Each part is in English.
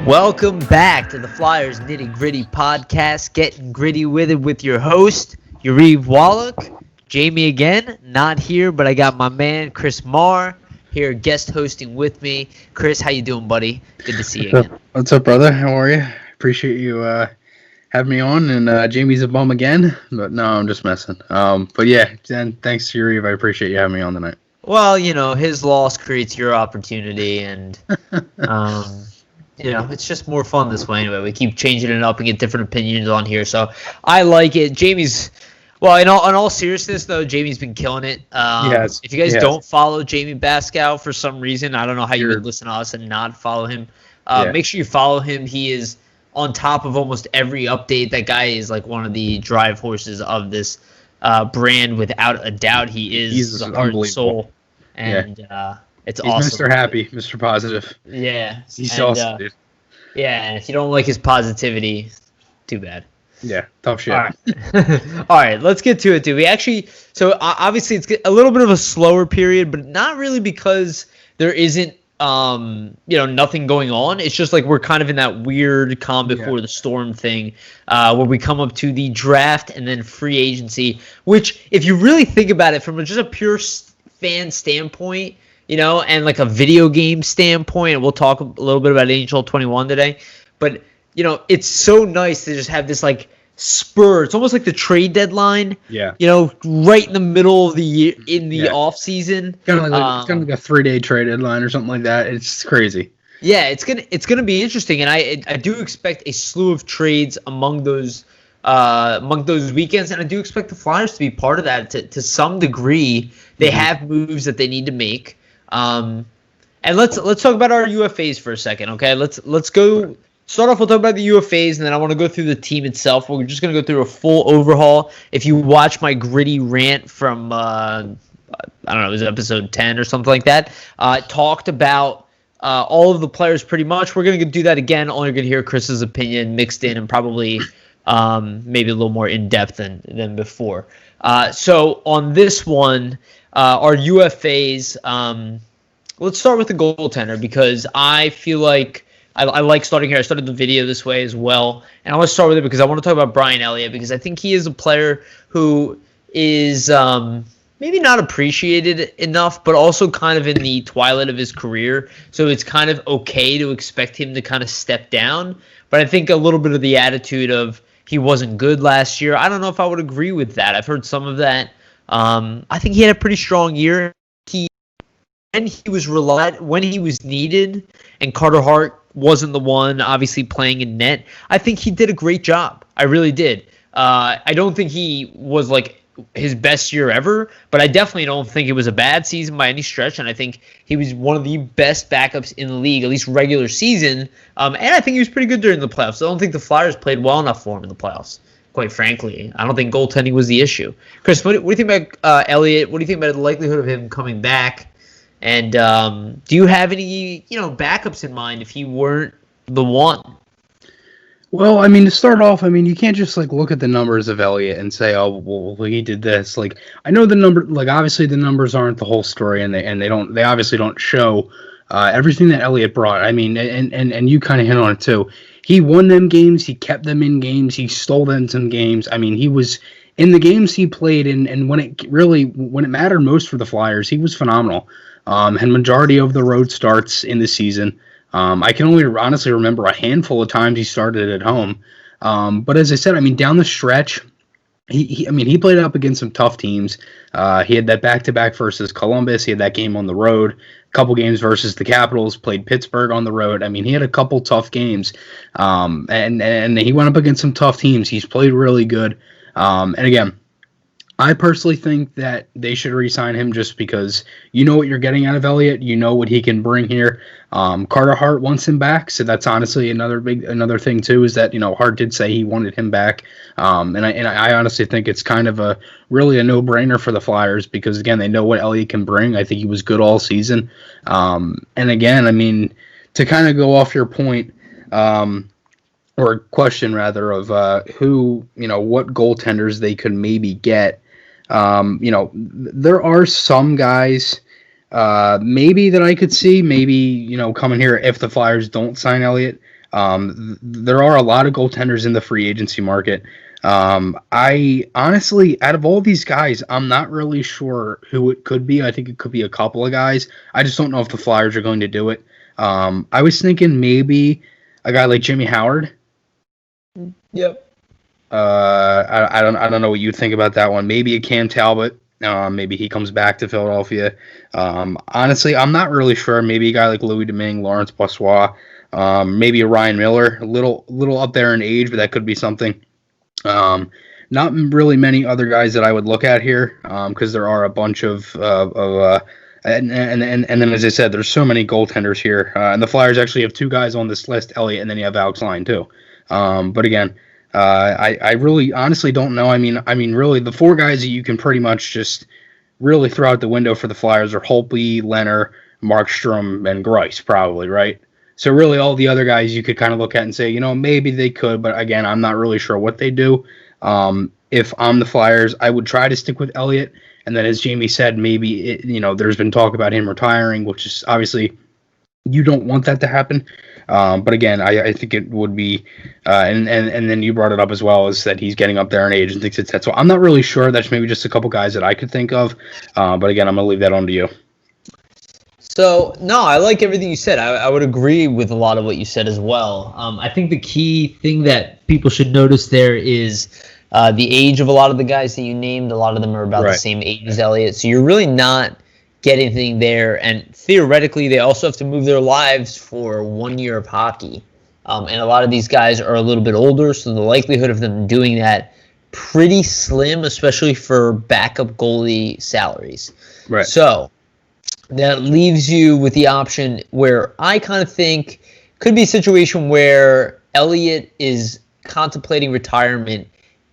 Welcome back to the Flyers Nitty Gritty Podcast, getting gritty with it with your host, Yariv Wallach. Jamie again, not here, but I got my man, Chris Maher, here guest hosting with me. Chris, how you doing, buddy? Good to see you again. What's up, brother? How are you? Appreciate you having me on, and Jamie's a bum again, but no, I'm just messing. But yeah, Jen, thanks to Yariv. I appreciate you having me on tonight. Well, his loss creates your opportunity, and it's just more fun this way anyway. We keep changing it up and get different opinions on here, so I like it. Jamie's, well, in all seriousness, though, Jamie's been killing it. Yes. If you guys don't follow Jamie Baskow for some reason, I don't know how you would listen to us and not follow him. Make sure you follow him. He is on top of almost every update. That guy is like one of the drive horses of this brand, without a doubt. He's the heart and soul, and it's He's awesome. Mr. Happy, Mr. Positive. Yeah. He's awesome, dude. Yeah, and if you don't like his positivity, too bad. Yeah, tough shit. All right. All right, let's get to it, dude. So obviously it's a little bit of a slower period, but not really because there isn't, nothing going on. It's just like we're kind of in that weird calm before the storm thing, where we come up to the draft and then free agency, which if you really think about it from just a pure fan standpoint, and like a video game standpoint, and we'll talk a little bit about Nhl 21 today, but it's so nice to just have this like spur. It's almost like the trade deadline. Yeah. Right in the middle of the year, in the off season. Kind of like a 3-day trade deadline or something like that. It's crazy. Yeah, it's gonna be interesting, and I do expect a slew of trades among those weekends, and I do expect the Flyers to be part of that to some degree. They have moves that they need to make. And let's talk about our UFAs for a second, okay? Let's go. Start off, we'll talk about the UFAs, and then I want to go through the team itself. We're just going to go through a full overhaul. If you watch my gritty rant from, I don't know, it was episode 10 or something like that, talked about all of the players pretty much. We're going to do that again. Only going to hear Chris's opinion mixed in and probably maybe a little more in-depth than before. So on this one, our UFAs, let's start with the goaltender because I feel like I like starting here. I started the video this way as well. And I want to start with it because I want to talk about Brian Elliott because I think he is a player who is maybe not appreciated enough, but also kind of in the twilight of his career. So it's kind of okay to expect him to kind of step down. But I think a little bit of the attitude of he wasn't good last year, I don't know if I would agree with that. I've heard some of that. I think he had a pretty strong year. When he was needed, and Carter Hart wasn't the one obviously playing in net, I think he did a great job. I really did. I don't think he was like his best year ever, but I definitely don't think it was a bad season by any stretch, and I think he was one of the best backups in the league, at least regular season, and I think he was pretty good during the playoffs. I don't think the Flyers played well enough for him in the playoffs, quite frankly. I don't think goaltending was the issue. Chris, what do you think about Elliot? What do you think about the likelihood of him coming back? And do you have any, backups in mind if he weren't the one? Well, I mean, to start off, you can't just look at the numbers of Elliott and say, "Oh, well, he did this." I know the number. Obviously, the numbers aren't the whole story, and they obviously don't show everything that Elliott brought. I mean, and you kind of hit on it too. He won them games. He kept them in games. He stole them some games. I mean, he was in the games he played, and when it mattered most for the Flyers, he was phenomenal. And majority of the road starts in the season. I can only honestly remember a handful of times he started at home. But as I said, down the stretch, he played up against some tough teams. He had that back-to-back versus Columbus. He had that game on the road. A couple games versus the Capitals. Played Pittsburgh on the road. He had a couple tough games. And he went up against some tough teams. He's played really good. And again, I personally think that they should re-sign him just because you know what you're getting out of Elliott. You know what he can bring here. Carter Hart wants him back, so that's honestly another thing too. Is that Hart did say he wanted him back, and I honestly think it's kind of really a no-brainer for the Flyers because again they know what Elliott can bring. I think he was good all season, and again to kind of go off your point. Or question rather of who what goaltenders they could maybe get. There are some guys maybe that I could see maybe coming here if the Flyers don't sign Elliott. There are a lot of goaltenders in the free agency market. I honestly, out of all these guys, I'm not really sure who it could be. I think it could be a couple of guys. I just don't know if the Flyers are going to do it. I was thinking maybe a guy like Jimmy Howard. Yep. I don't know what you think about that one. Maybe a Cam Talbot. Maybe he comes back to Philadelphia. Honestly, I'm not really sure. Maybe a guy like Louis Domingue, Lawrence Brossoit, maybe a Ryan Miller, a little up there in age, but that could be something. Not really many other guys that I would look at here, because there are a bunch of and then as I said, there's so many goaltenders here, and the Flyers actually have two guys on this list, Elliot, and then you have Alex Lyon too. But again, I really honestly don't know. I mean, really the four guys that you can pretty much just really throw out the window for the Flyers are Holtby, Leonard, Markstrom, and Greiss, probably, right? So really all the other guys you could kind of look at and say, maybe they could, but again, I'm not really sure what they do. If I'm the Flyers, I would try to stick with Elliot. And then as Jamie said, maybe, there's been talk about him retiring, which is obviously you don't want that to happen. But again, I think it would be, and then you brought it up as well, is that he's getting up there in age and things like that. So I'm not really sure. That's maybe just a couple guys that I could think of. But again, I'm going to leave that on to you. So, no, I like everything you said. I would agree with a lot of what you said as well. I think the key thing that people should notice there is the age of a lot of the guys that you named. A lot of them are about the same age as Elliot. So you're really not getting anything there. And theoretically, they also have to move their lives for 1 year of hockey. And a lot of these guys are a little bit older, so the likelihood of them doing that pretty slim, especially for backup goalie salaries. Right. So that leaves you with the option where I kind of think could be a situation where Elliot is contemplating retirement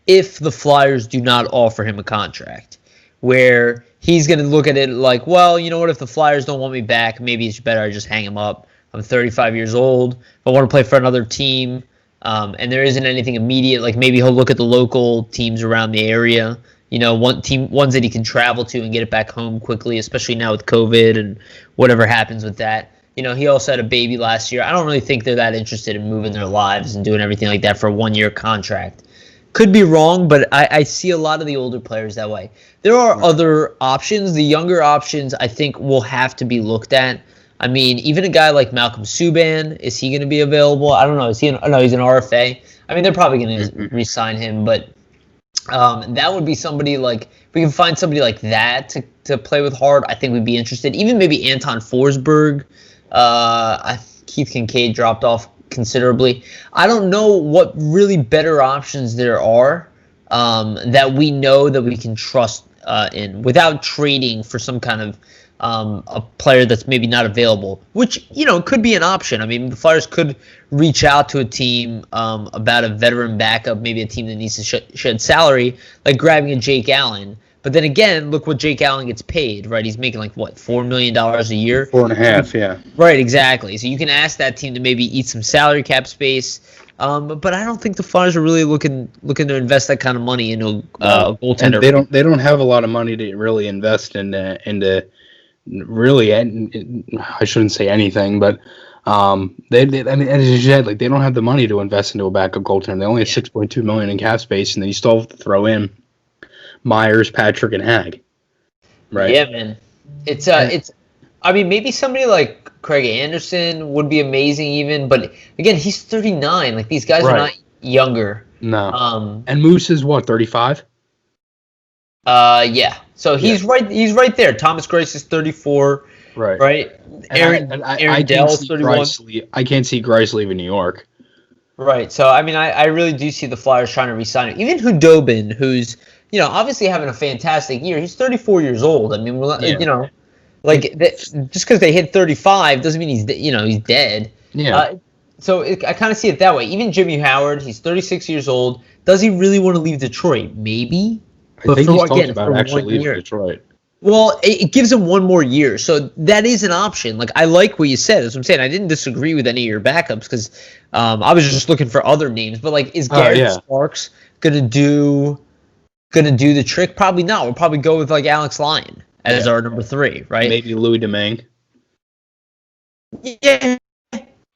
if the Flyers do not offer him a contract, where he's going to look at it like, well, you know what, if the Flyers don't want me back, maybe it's better I just hang him up. I'm 35 years old. If I want to play for another team, and there isn't anything immediate, like maybe he'll look at the local teams around the area, ones that he can travel to and get it back home quickly, especially now with COVID and whatever happens with that. He also had a baby last year. I don't really think they're that interested in moving their lives and doing everything like that for a 1 year contract. Could be wrong, but I see a lot of the older players that way. There are other options. The younger options, I think, will have to be looked at. I mean, even a guy like Malcolm Subban, is he going to be available? I don't know. He's an RFA. I mean, they're probably going to re-sign him, but that would be somebody like, if we can find somebody like that to play with hard, I think we'd be interested. Even maybe Anton Forsberg. Keith Kincaid dropped off considerably. I don't know what really better options there are that we know that we can trust in without trading for some kind of a player that's maybe not available, which, could be an option. I mean, the Flyers could reach out to a team about a veteran backup, maybe a team that needs to shed salary, like grabbing a Jake Allen. But then again, look what Jake Allen gets paid, right? He's making $4 million a year? 4.5, yeah. Right, exactly. So you can ask that team to maybe eat some salary cap space. But I don't think the Flyers are really looking to invest that kind of money into a goaltender. And they don't have a lot of money to really invest into really, I shouldn't say anything, but as you said, they don't have the money to invest into a backup goaltender. They only have $6.2 million in cap space, and then you still have to throw in Myers, Patrick, and Hag. Right? Yeah, man. It's I mean, maybe somebody like Craig Anderson would be amazing even, but again, he's 39. Like, these guys are not younger. No. And Moose is what, 35? Yeah. So he's right there. Thomas Greiss is 34. Right. Aaron Dell's 31. I can't see Greiss leaving New York. Right. So I mean, I really do see the Flyers trying to re-sign him. Even Hudobin, who's obviously having a fantastic year. He's 34 years old. I mean, just because they hit 35 doesn't mean he's dead. Yeah. So I kind of see it that way. Even Jimmy Howard, he's 36 years old. Does he really want to leave Detroit? Maybe. I think he's talked about actually leaving Detroit. Well, it gives him 1 more year, so that is an option. Like, I like what you said. That's what I'm saying. I didn't disagree with any of your backups because I was just looking for other names. But is Garrett Sparks gonna do the trick? Probably not. We'll probably go with Alex Lyon as our number 3, right? Maybe Louis Domingue. Yeah,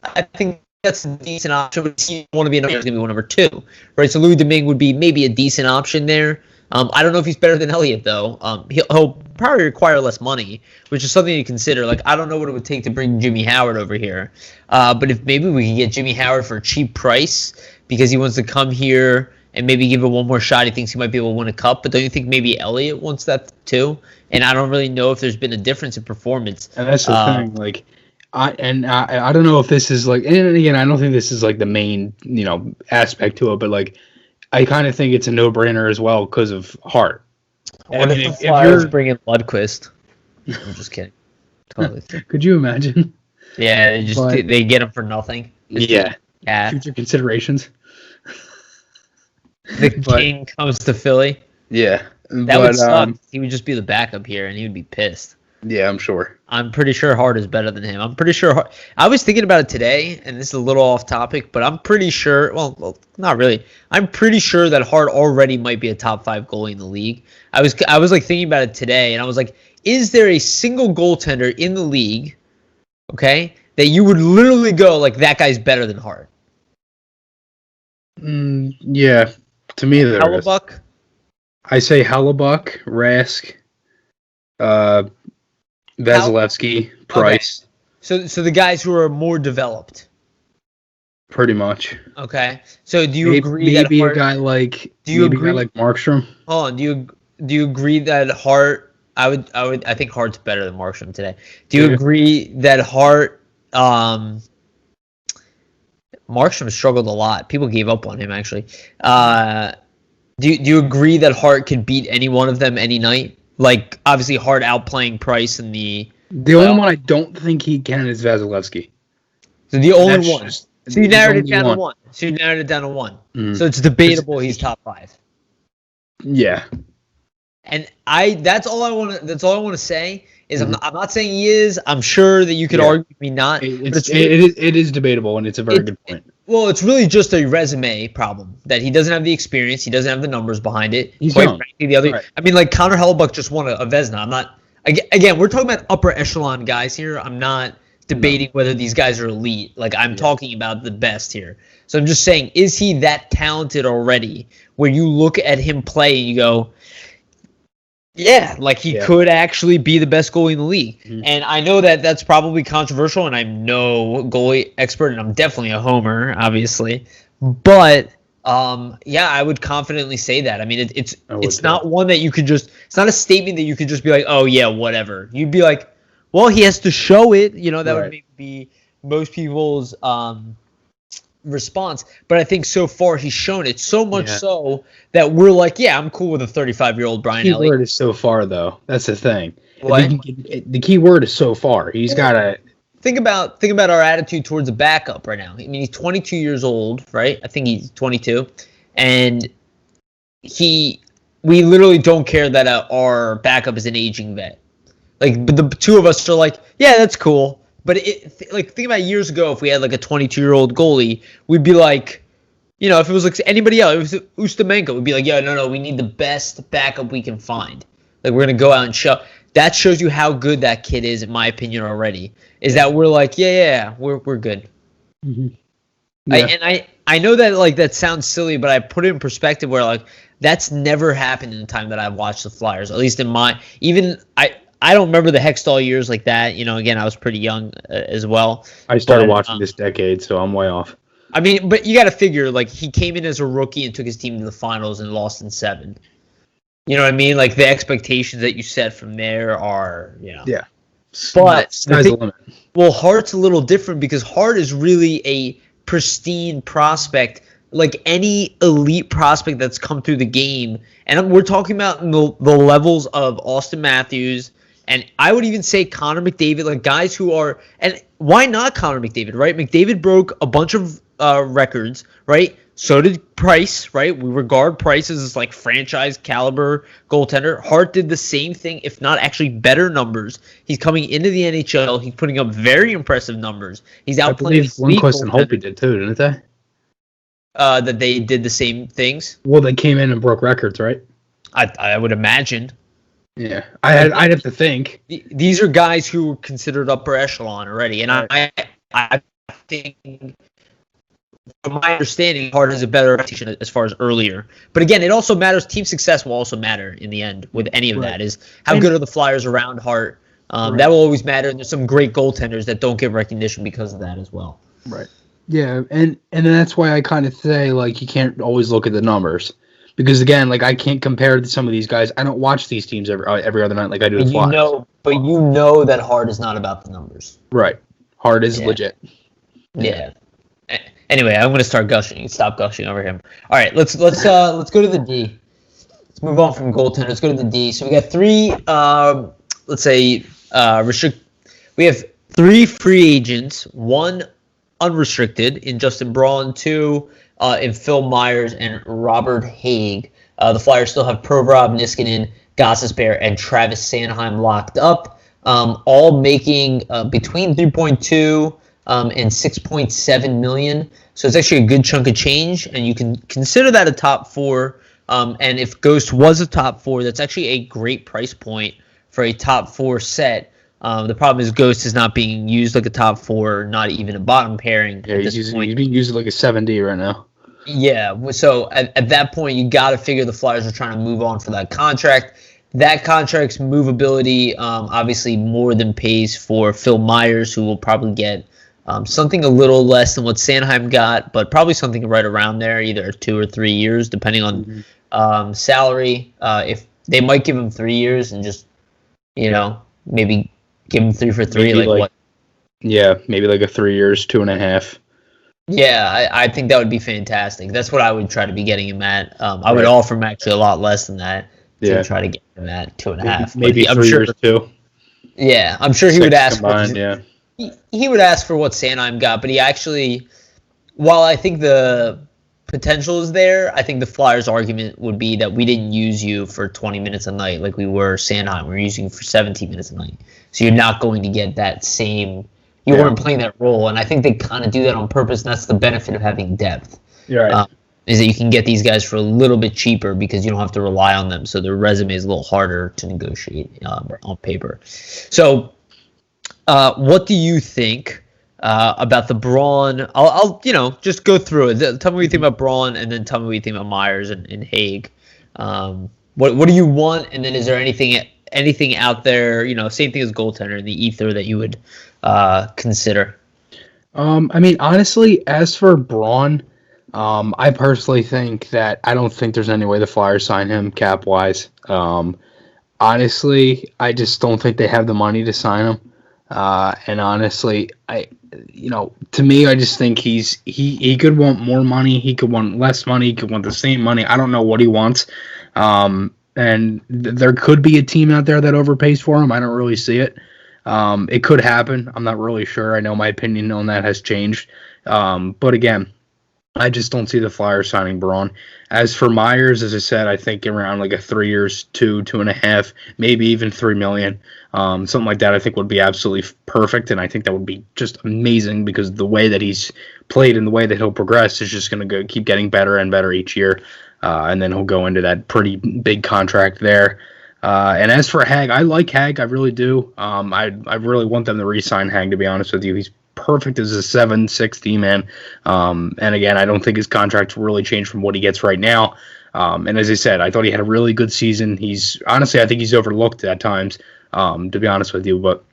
I think that's a decent option. But he want to be going to be one number 2, right? So Louis Domingue would be maybe a decent option there. I don't know if he's better than Elliot though. He'll probably require less money, which is something to consider. Like I don't know what it would take to bring Jimmy Howard over here, but if maybe we can get Jimmy Howard for a cheap price because he wants to come here and maybe give it one more shot. He thinks he might be able to win a cup, but don't you think maybe Elliot wants that too? And I don't really know if there's been a difference in performance. And that's the thing. Like, I don't know if this is like, and again, I don't think this is like the main aspect to it, but like, I kind of think it's a no-brainer as well because of Hart. What if the Flyers bring in Lundqvist? I'm just kidding. Totally. Could you imagine? Yeah, they get him for nothing. Yeah. Future considerations. The king comes to Philly. Yeah. That would suck. He would just be the backup here, and he would be pissed. Yeah, I'm sure. I'm pretty sure Hart is better than him. I'm pretty sure I was thinking about it today, and this is a little off topic, but I'm pretty sure, well, not really. I'm pretty sure that Hart already might be a top 5 goalie in the league. I was like thinking about it today, and I was like, is there a single goaltender in the league, okay, that you would literally go like that guy's better than Hart? Yeah, to me there is. Hellebuck? I say Hellebuck, Rask, Vasilevsky, Price. Okay. So the guys who are more developed. Pretty much. Okay. So do you agree maybe that Hart, a guy like a guy like Markstrom? Hold on. Do you agree that Hart I think Hart's better than Markstrom today. Do you agree that Hart Markstrom struggled a lot. People gave up on him actually. Do you agree that Hart could beat any one of them any night? Like, obviously, Hart outplaying Price in the... The only one I don't think he can is Vasilevsky. So the only one. So you narrowed it down to one. So it's debatable he's top 5. Yeah. And that's all I want to say is I'm not saying he is. I'm sure that you could argue me not. It is debatable, and it's a very good point. Well, it's really just a resume problem that he doesn't have the experience, he doesn't have the numbers behind it. He's young. Frankly, the other, right. I mean, like Connor Hellebuck just won a Vezina. I'm not again. We're talking about upper echelon guys here. I'm not debating whether these guys are elite. Like I'm talking about the best here. So I'm just saying, is he that talented already? Where you look at him play and you go, yeah, like he could actually be the best goalie in the league. Mm-hmm. And I know that that's probably controversial, and I'm no goalie expert, and I'm definitely a homer, obviously. But, I would confidently say that. I mean, it's not one that you could just – it's not a statement that you could just be like, oh, yeah, whatever. You'd be like, well, he has to show it. That would maybe be most people's response. But I think so far he's shown it so much so that we're like, yeah, I'm cool with a 35-year-old Brian Elliott. The key word is so far, though. That's the thing. What? The key word is so far. He's got to think about our attitude towards a backup right now. I mean, he's 22 years old, right? I think he's 22, and we literally don't care that our backup is an aging vet. Like, but the two of us are like, yeah, that's cool. But think about years ago, if we had like a 22-year-old goalie, we'd be like, if it was like anybody else, if it was Ustimenko, we'd be like, yeah, no, we need the best backup we can find. Like we're gonna go out and show. That shows you how good that kid is, in my opinion, already. Is that we're like, we're good. Mm-hmm. Yeah. I know that like that sounds silly, but I put it in perspective where like that's never happened in the time that I've watched the Flyers. At least in I don't remember the Hextall years like that. Again, I was pretty young as well. I started watching this decade, so I'm way off. I mean, but you got to figure, like, he came in as a rookie and took his team to the finals and lost in 7. You know what I mean? Like, the expectations that you set from there are, Yeah. But sky's the limit. Well, Hart's a little different because Hart is really a pristine prospect, like any elite prospect that's come through the game. And we're talking about the levels of Austin Matthews, and I would even say Connor McDavid, like guys who are, and why not Connor McDavid, right? McDavid broke a bunch of records, right? So did Price, right? We regard Price as this like franchise caliber goaltender. Hart did the same thing, if not actually better numbers. He's coming into the NHL. He's putting up very impressive numbers. He's outplaying. I believe Lundqvist and Holtby did too, didn't they? That they did the same things. Well, they came in and broke records, right? I would imagine. Yeah, I'd have to think. These are guys who were considered upper echelon already, and I think from my understanding, Hart has a better reputation as far as earlier. But again, it also matters. Team success will also matter in the end with any of that. Is how good are the Flyers around Hart? That will always matter. And there's some great goaltenders that don't get recognition because of that as well. Right. Yeah, and that's why I kind of say, like, you can't always look at the numbers. Because, again, like, I can't compare to some of these guys. I don't watch these teams every other night like I do the Flyers. But you know that Hart is not about the numbers. Right. Hart is legit. Yeah. Anyway, I'm going to start gushing. Stop gushing over him. All right, let's go to the D. Let's move on from goaltender. Let's go to the D. So we got three, we have three free agents, one unrestricted in Justin Braun, two in Phil Myers and Robert Haig. The Flyers still have Provorov, Niskanen, Gostisbehere, and Travis Sanheim locked up, all making between 3.2 and 6.7 million. So it's actually a good chunk of change, and you can consider that a top four. And if Ghost was a top four, that's actually a great price point for a top four set. The problem is Ghost is not being used like a top four, not even a bottom pairing. Yeah, he's being used like a 7D right now. Yeah, so at that point, you got to figure the Flyers are trying to move on for that contract. That contract's movability obviously more than pays for Phil Myers, who will probably get something a little less than what Sanheim got, but probably something right around there, either 2 or 3 years, depending on salary. If they might give him 3 years and just, maybe give him 3 for 3, maybe what? Yeah, maybe like a 3 years, 2.5. Yeah, I think that would be fantastic. That's what I would try to be getting him at. I would offer him actually a lot less than that to try to get him at 2.5. Maybe 3 years too. Yeah, I'm sure he would ask. Combined, he would ask for what Sanheim got, but he actually, while I think the potential is there, I think the Flyers' argument would be that we didn't use you for 20 minutes a night like we were Sanheim. We were using you for 17 minutes a night. So you're not going to get that same. You weren't playing that role, and I think they kind of do that on purpose, and that's the benefit of having depth. You're right. Is that you can get these guys for a little bit cheaper because you don't have to rely on them, so their resume is a little harder to negotiate on paper. So, what do you think about the Braun? I'll just go through it. Tell me what you think about Braun, and then tell me what you think about Myers and Haig. What do you want, and then is there anything out there? Same thing as goaltender in the ether that you would consider. Honestly, as for Braun, I personally think that I don't think there's any way the Flyers sign him cap wise. Honestly, I just don't think they have the money to sign him. And honestly, to me, I just think he could want more money. He could want less money. He could want the same money. I don't know what he wants. And there could be a team out there that overpays for him. I don't really see it. It could happen. I'm not really sure. I know my opinion on that has changed. But again, I just don't see the Flyers signing Braun. As for Myers, as I said, I think around like a 3 years, 2.5, maybe even $3 million. Something like that I think would be absolutely perfect, and I think that would be just amazing because the way that he's played and the way that he'll progress is just going to keep getting better and better each year, and then he'll go into that pretty big contract there. And as for Hag, I like Hag, I really do. I really want them to re-sign Hag, to be honest with you. He's perfect as a 7-6 D-man. And again, I don't think his contract really changed from what he gets right now. And as I said, I thought he had a really good season. I think he's overlooked at times, to be honest with you. But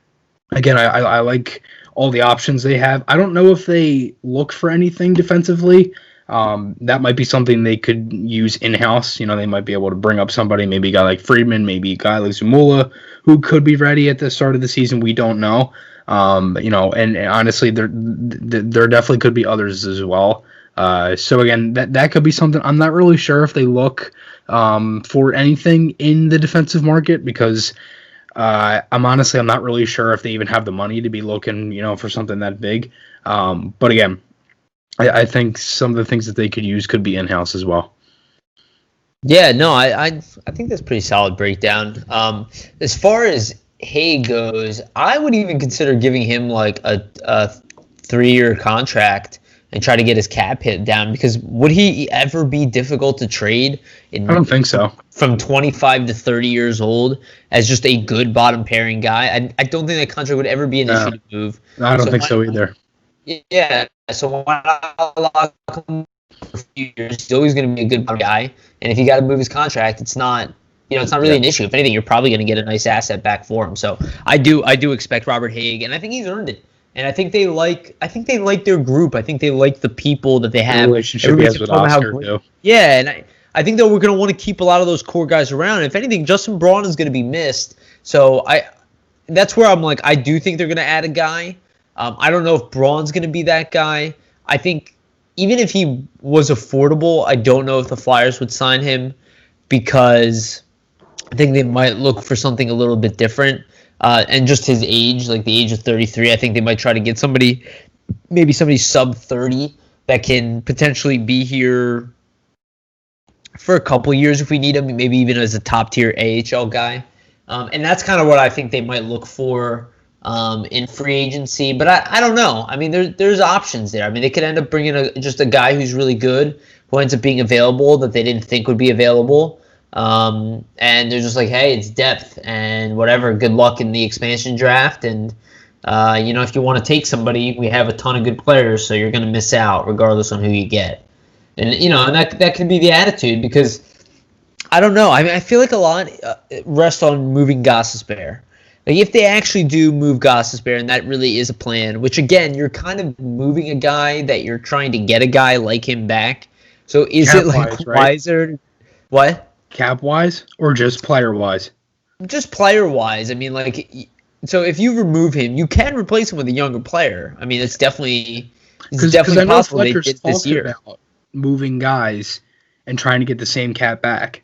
again, I like all the options they have. I don't know if they look for anything defensively. That might be something they could use in-house. They might be able to bring up somebody, maybe a guy like Friedman, maybe a guy like Zamula, who could be ready at the start of the season. We don't know. And honestly, there definitely could be others as well. So again, that could be something. I'm not really sure if they look for anything in the defensive market because I'm not really sure if they even have the money to be looking, for something that big. But again, I think some of the things that they could use could be in-house as well. Yeah, no, I think that's pretty solid breakdown. As far as Hay goes, I would even consider giving him like a 3-year contract and try to get his cap hit down because would he ever be difficult to trade? I don't think so. From 25 to 30 years old as just a good bottom pairing guy, I don't think that contract would ever be an issue to move. I don't think so either. Yeah, so why not lock him for a few years? He's always going to be a good guy, and if you got to move his contract, it's not it's not really an issue. If anything, you're probably going to get a nice asset back for him. So I do expect Robert Haig, and I think he's earned it. And I think they like their group. I think they like the people that they have. The relationship he has with Oscar, too. Yeah, and I think that we're going to want to keep a lot of those core guys around. If anything, Justin Braun is going to be missed. So that's where I'm like, I do think they're going to add a guy. I don't know if Braun's going to be that guy. I think even if he was affordable, I don't know if the Flyers would sign him because I think they might look for something a little bit different. And just his age, like the age of 33, I think they might try to get maybe somebody sub 30 that can potentially be here for a couple years if we need him, maybe even as a top tier AHL guy. And that's kind of what I think they might look for in free agency. But I don't know. I mean, there's options there. I mean, they could end up bringing just a guy who's really good who ends up being available that they didn't think would be available. And they're just like, hey, it's depth and whatever. Good luck in the expansion draft. And, if you want to take somebody, we have a ton of good players, so you're going to miss out regardless on who you get. And, and that could be the attitude because I don't know. I mean, I feel like a lot rests on moving Gostisbehere. Like, if they actually do move Gostisbehere, and that really is a plan, which, again, you're kind of moving a guy that you're trying to get a guy like him back. So is it like wiser? Right? What? Cap-wise or just player-wise? Just player-wise. I mean, like, so if you remove him, you can replace him with a younger player. I mean, it's definitely possible they did this year. About moving guys and trying to get the same cap back.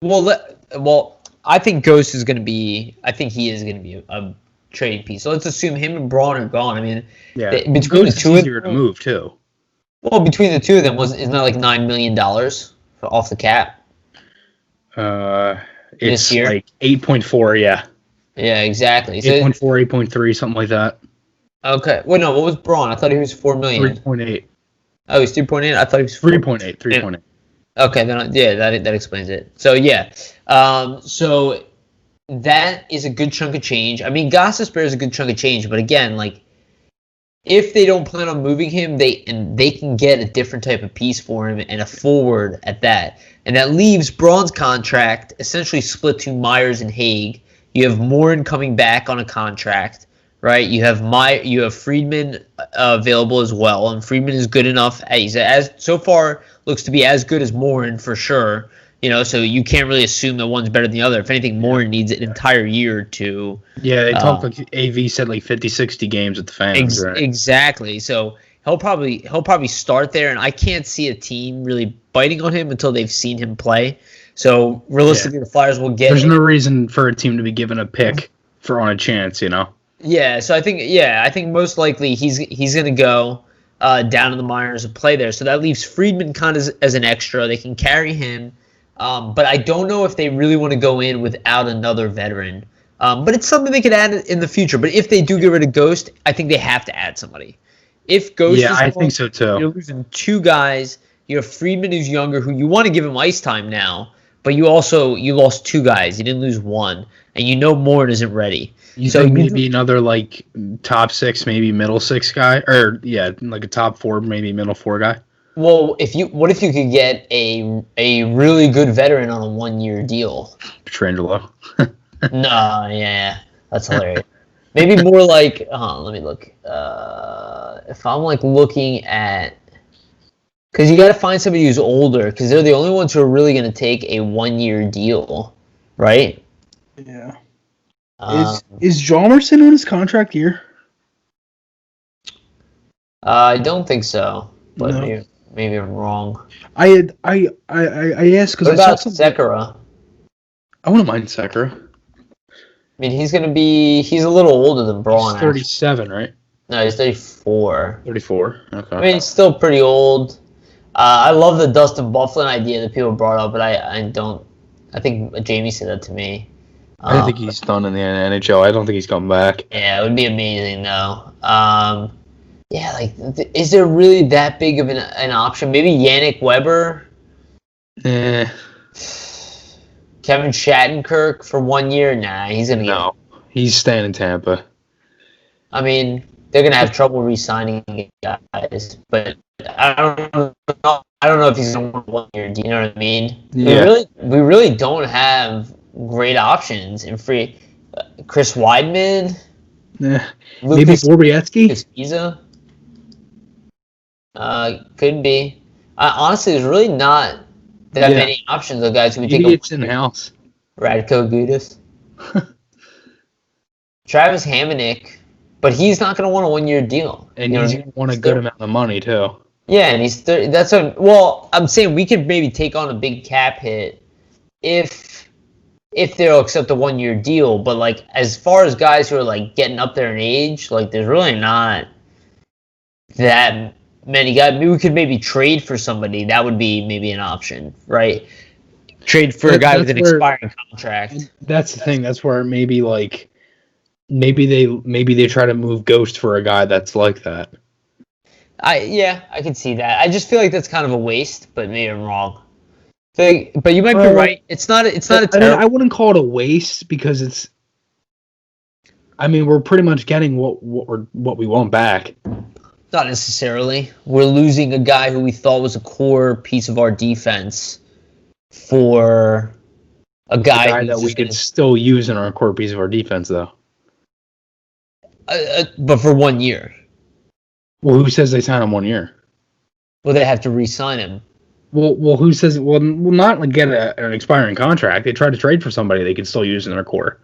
Well, I think Ghost is going to be. I think he is going to be a trading piece. So let's assume him and Braun are gone. I mean, between the two of them, to move too. Well, between the two of them, isn't that like $9 million off the cap? It's like 8.4, yeah. Yeah, exactly. 8.4, 8.3, something like that. Okay. Well, no, what was Braun? I thought he was $4 million. 3.8. Oh, he's 3.8? I thought he was 3.8. 3.8. Okay, then that explains it. So yeah. So that is a good chunk of change. I mean, Gostisbehere is a good chunk of change, but again, like, if they don't plan on moving him, they can get a different type of piece for him and a forward at that. And that leaves Braun's contract essentially split to Myers and Haig. You have Morin coming back on a contract, right? You have Friedman available as well, and Friedman is good enough. He's so far looks to be as good as Morin for sure. So you can't really assume that one's better than the other. If anything, Morin needs an entire year to. Yeah, they talked like AV said like 50, 60 games at the Fans. Right? Exactly. So he'll probably start there, and I can't see a team really biting on him until they've seen him play. So realistically, the Flyers will get. There's no reason for a team to be given a pick on a chance, Yeah. So I think most likely he's going to go down to the minors and play there. So that leaves Friedman kind of as an extra. They can carry him. But I don't know if they really want to go in without another veteran. But it's something they could add in the future. But if they do get rid of Ghost, I think they have to add somebody. If Ghost is I think so too. You're losing two guys. You have Friedman who's younger, who you want to give him ice time now, but you lost two guys. You didn't lose one, and Morin isn't ready. You think maybe another like top six, maybe middle six guy, or like a top four, maybe middle four guy. Well, what if you could get a really good veteran on a 1-year deal? Petrangelo. No, yeah, that's hilarious. Maybe more like, let me look. If I'm like looking at, because you got to find somebody who's older, because they're the only ones who are really going to take a 1-year deal, right? Yeah. Is Hjalmarsson on his contract here? I don't think so, but No. Maybe I'm wrong. I asked because What I saw about something. Sekera? I wouldn't mind Sekera. I mean, he's a little older than Braun. He's 37, right? No, he's 34. 34. Okay. I mean, he's still pretty old. I love the Dustin Byfuglien idea that people brought up, but I don't. I think Jamie said that to me. I don't think he's done in the NHL. I don't think he's coming back. Yeah, it would be amazing though. Yeah, like, is there really that big of an option? Maybe Yannick Weber? Eh. Kevin Shattenkirk for 1 year? Nah, he's going to No, he's staying in Tampa. I mean, they're gonna have trouble re-signing guys. But I don't know. I don't know if he's gonna want a 1 year deal. You know what I mean? Yeah. We really don't have great options in free. Chris Weidman, Maybe Lucas Borbietsky. Visa. Could be. Honestly, there's really not that many options of guys who would take It's in house. Radko Gudas. Travis Hamonic, but he's not going to want a 1 year deal. And he's going to want a good amount of money, too. Yeah, and he's 30. Well, I'm saying we could maybe take on a big cap hit if they'll accept a 1 year deal. But, like, as far as guys who are, like, getting up there in age, like, there's really not that many guys. Maybe we could maybe trade for somebody. That would be maybe an option, right? Trade for a guy with an expiring contract. That's the thing. That's where maybe they try to move Ghost for a guy that's like that. I can see that. I just feel like that's kind of a waste, but maybe I'm wrong. But you might be right. It's not a terrible. I wouldn't call it a waste because it's. I mean, we're pretty much getting what we want back. Not necessarily. We're losing a guy who we thought was a core piece of our defense for a guy that we could still use in our core piece of our defense, though. But for 1 year. Well, who says they sign him 1 year? Well, they have to re-sign him. Well, who says? Well, not like get an expiring contract. They try to trade for somebody they can still use in their core.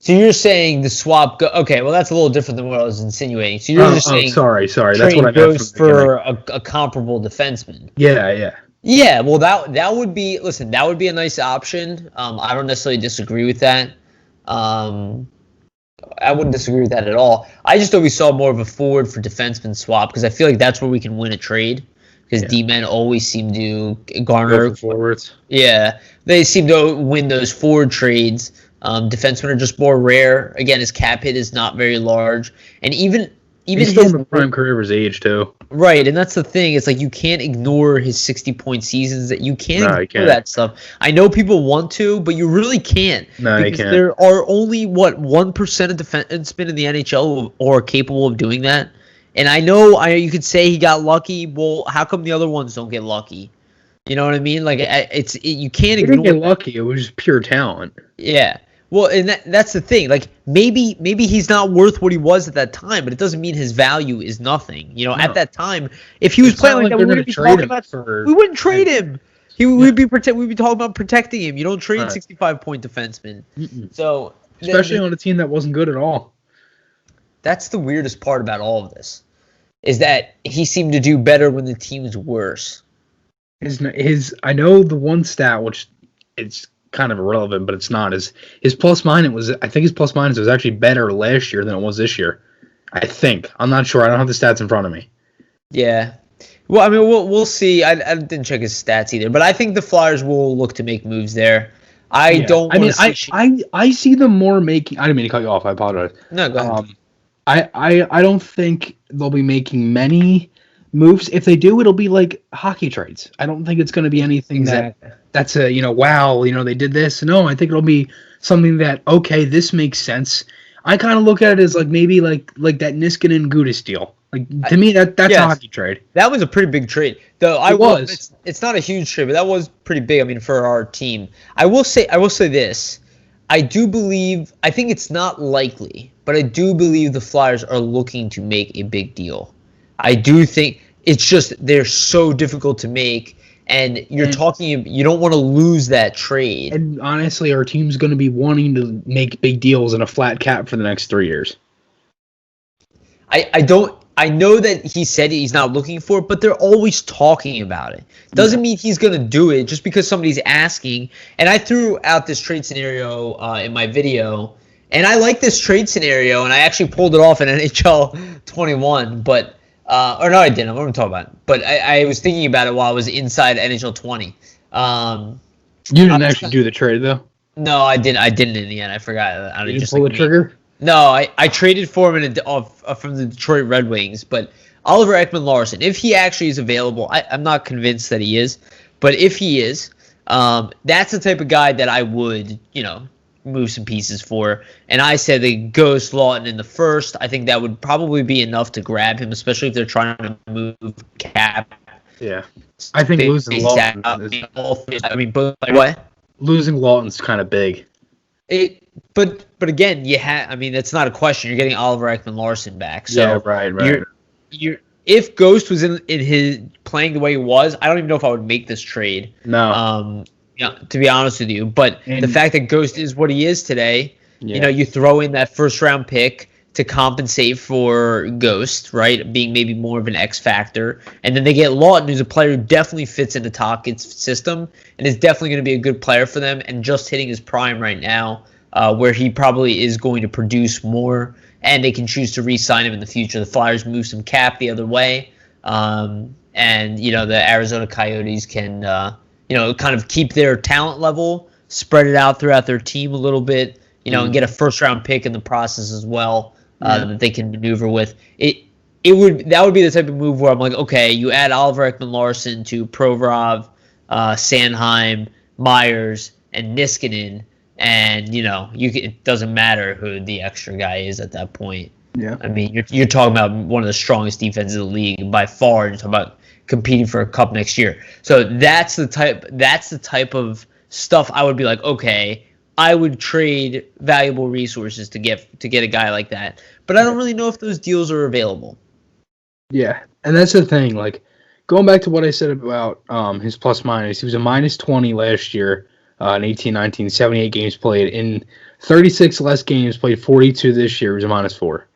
So you're saying the swap? Okay, well that's a little different than what I was insinuating. So you're just saying, sorry, that's what I meant. Goes for a comparable defensement. Yeah. Yeah, well that would be. Listen, that would be a nice option. I don't necessarily disagree with that. I wouldn't disagree with that at all. I just always saw more of a forward for defenseman swap because I feel like that's where we can win a trade. Because D-men always seem to garner forwards. Yeah, they seem to win those forward trades. Defensemen are just more rare. Again, his cap hit is not very large, and even he's still in the prime career of his age too. Right, and that's the thing. It's like you can't ignore his 60-point seasons. That you can't ignore that stuff. I know people want to, but you really can't. No, you can't. There are only 1% of defensemen in the NHL who are capable of doing that. And I know you could say he got lucky. Well, how come the other ones don't get lucky? You know what I mean? Like you can't ignore. He didn't get lucky. It was just pure talent. Yeah. Well, and that's the thing. Like maybe he's not worth what he was at that time, but it doesn't mean his value is nothing. You know, at that time, if he was playing like that, we wouldn't be talking about. We wouldn't trade him. We'd be talking about protecting him. You don't trade 65-point defensemen. So especially on a team that wasn't good at all. That's the weirdest part about all of this, is that he seemed to do better when the team was worse. I know the one stat, which it's kind of irrelevant, but it's not, is his plus minus was actually better last year than it was this year. I think. I'm not sure. I don't have the stats in front of me. Yeah. Well, I mean, we'll see. I didn't check his stats either, but I think the Flyers will look to make moves there. I see them more making. I didn't mean to cut you off. I apologize. No, go ahead. I don't think they'll be making many moves. If they do, it'll be like hockey trades. I don't think it's going to be anything that's a wow, they did this. No, I think it'll be something that, okay, this makes sense. I kind of look at it as like maybe like that Niskanen Gudas deal. Like to me, that's a hockey trade. That was a pretty big trade. Though it's not a huge trade, but that was pretty big. I mean, for our team, I will say this. I think it's not likely, but I do believe the Flyers are looking to make a big deal. I do think it's just they're so difficult to make, and you don't want to lose that trade. And honestly, our team's going to be wanting to make big deals in a flat cap for the next 3 years. I know that he said he's not looking for it, but they're always talking about it. Doesn't mean he's going to do it just because somebody's asking. And I threw out this trade scenario in my video, and I like this trade scenario, and I actually pulled it off in NHL 21. But or no, I didn't. I'm going to talk about it. But I was thinking about it while I was inside NHL 20. You didn't actually do the trade, though? No, I didn't. I didn't in the end. I forgot. You didn't pull the trigger? No, I traded for him from the Detroit Red Wings, but Oliver Ekman-Larsson, if he actually is available, I'm not convinced that he is, but if he is, that's the type of guy that I would, move some pieces for. And I said they ghost Lawton in the first. I think that would probably be enough to grab him, especially if they're trying to move cap. Yeah, I think losing Lawton. What? Losing Lawton's kind of big. But again, that's not a question. You're getting Oliver Ekman-Larsson back. So yeah, right. If Ghost was in his playing the way he was, I don't even know if I would make this trade. No. To be honest with you, but the fact that Ghost is what he is today, you throw in that first round pick to compensate for Ghost, right? Being maybe more of an X factor. And then they get Lawton, who's a player who definitely fits into Tocchet's system and is definitely going to be a good player for them and just hitting his prime right now, where he probably is going to produce more, and they can choose to re-sign him in the future. The Flyers move some cap the other way, and the Arizona Coyotes can kind of keep their talent level, spread it out throughout their team a little bit, and get a first-round pick in the process as well that they can maneuver with. That would be the type of move where I'm like, okay, you add Oliver Ekman-Larsson to Provorov, Sanheim, Myers, and Niskanen, and it doesn't matter who the extra guy is at that point. Yeah, I mean, you're talking about one of the strongest defenses in the league by far. You're talking about competing for a cup next year. So that's the type of stuff I would be like, okay, I would trade valuable resources to get a guy like that. But I don't really know if those deals are available. Yeah, and that's the thing. Like, going back to what I said about his plus minus, he was a minus 20 last year in 18-19, 78 games played. In 36 less games played, 42 this year. He was a minus 4.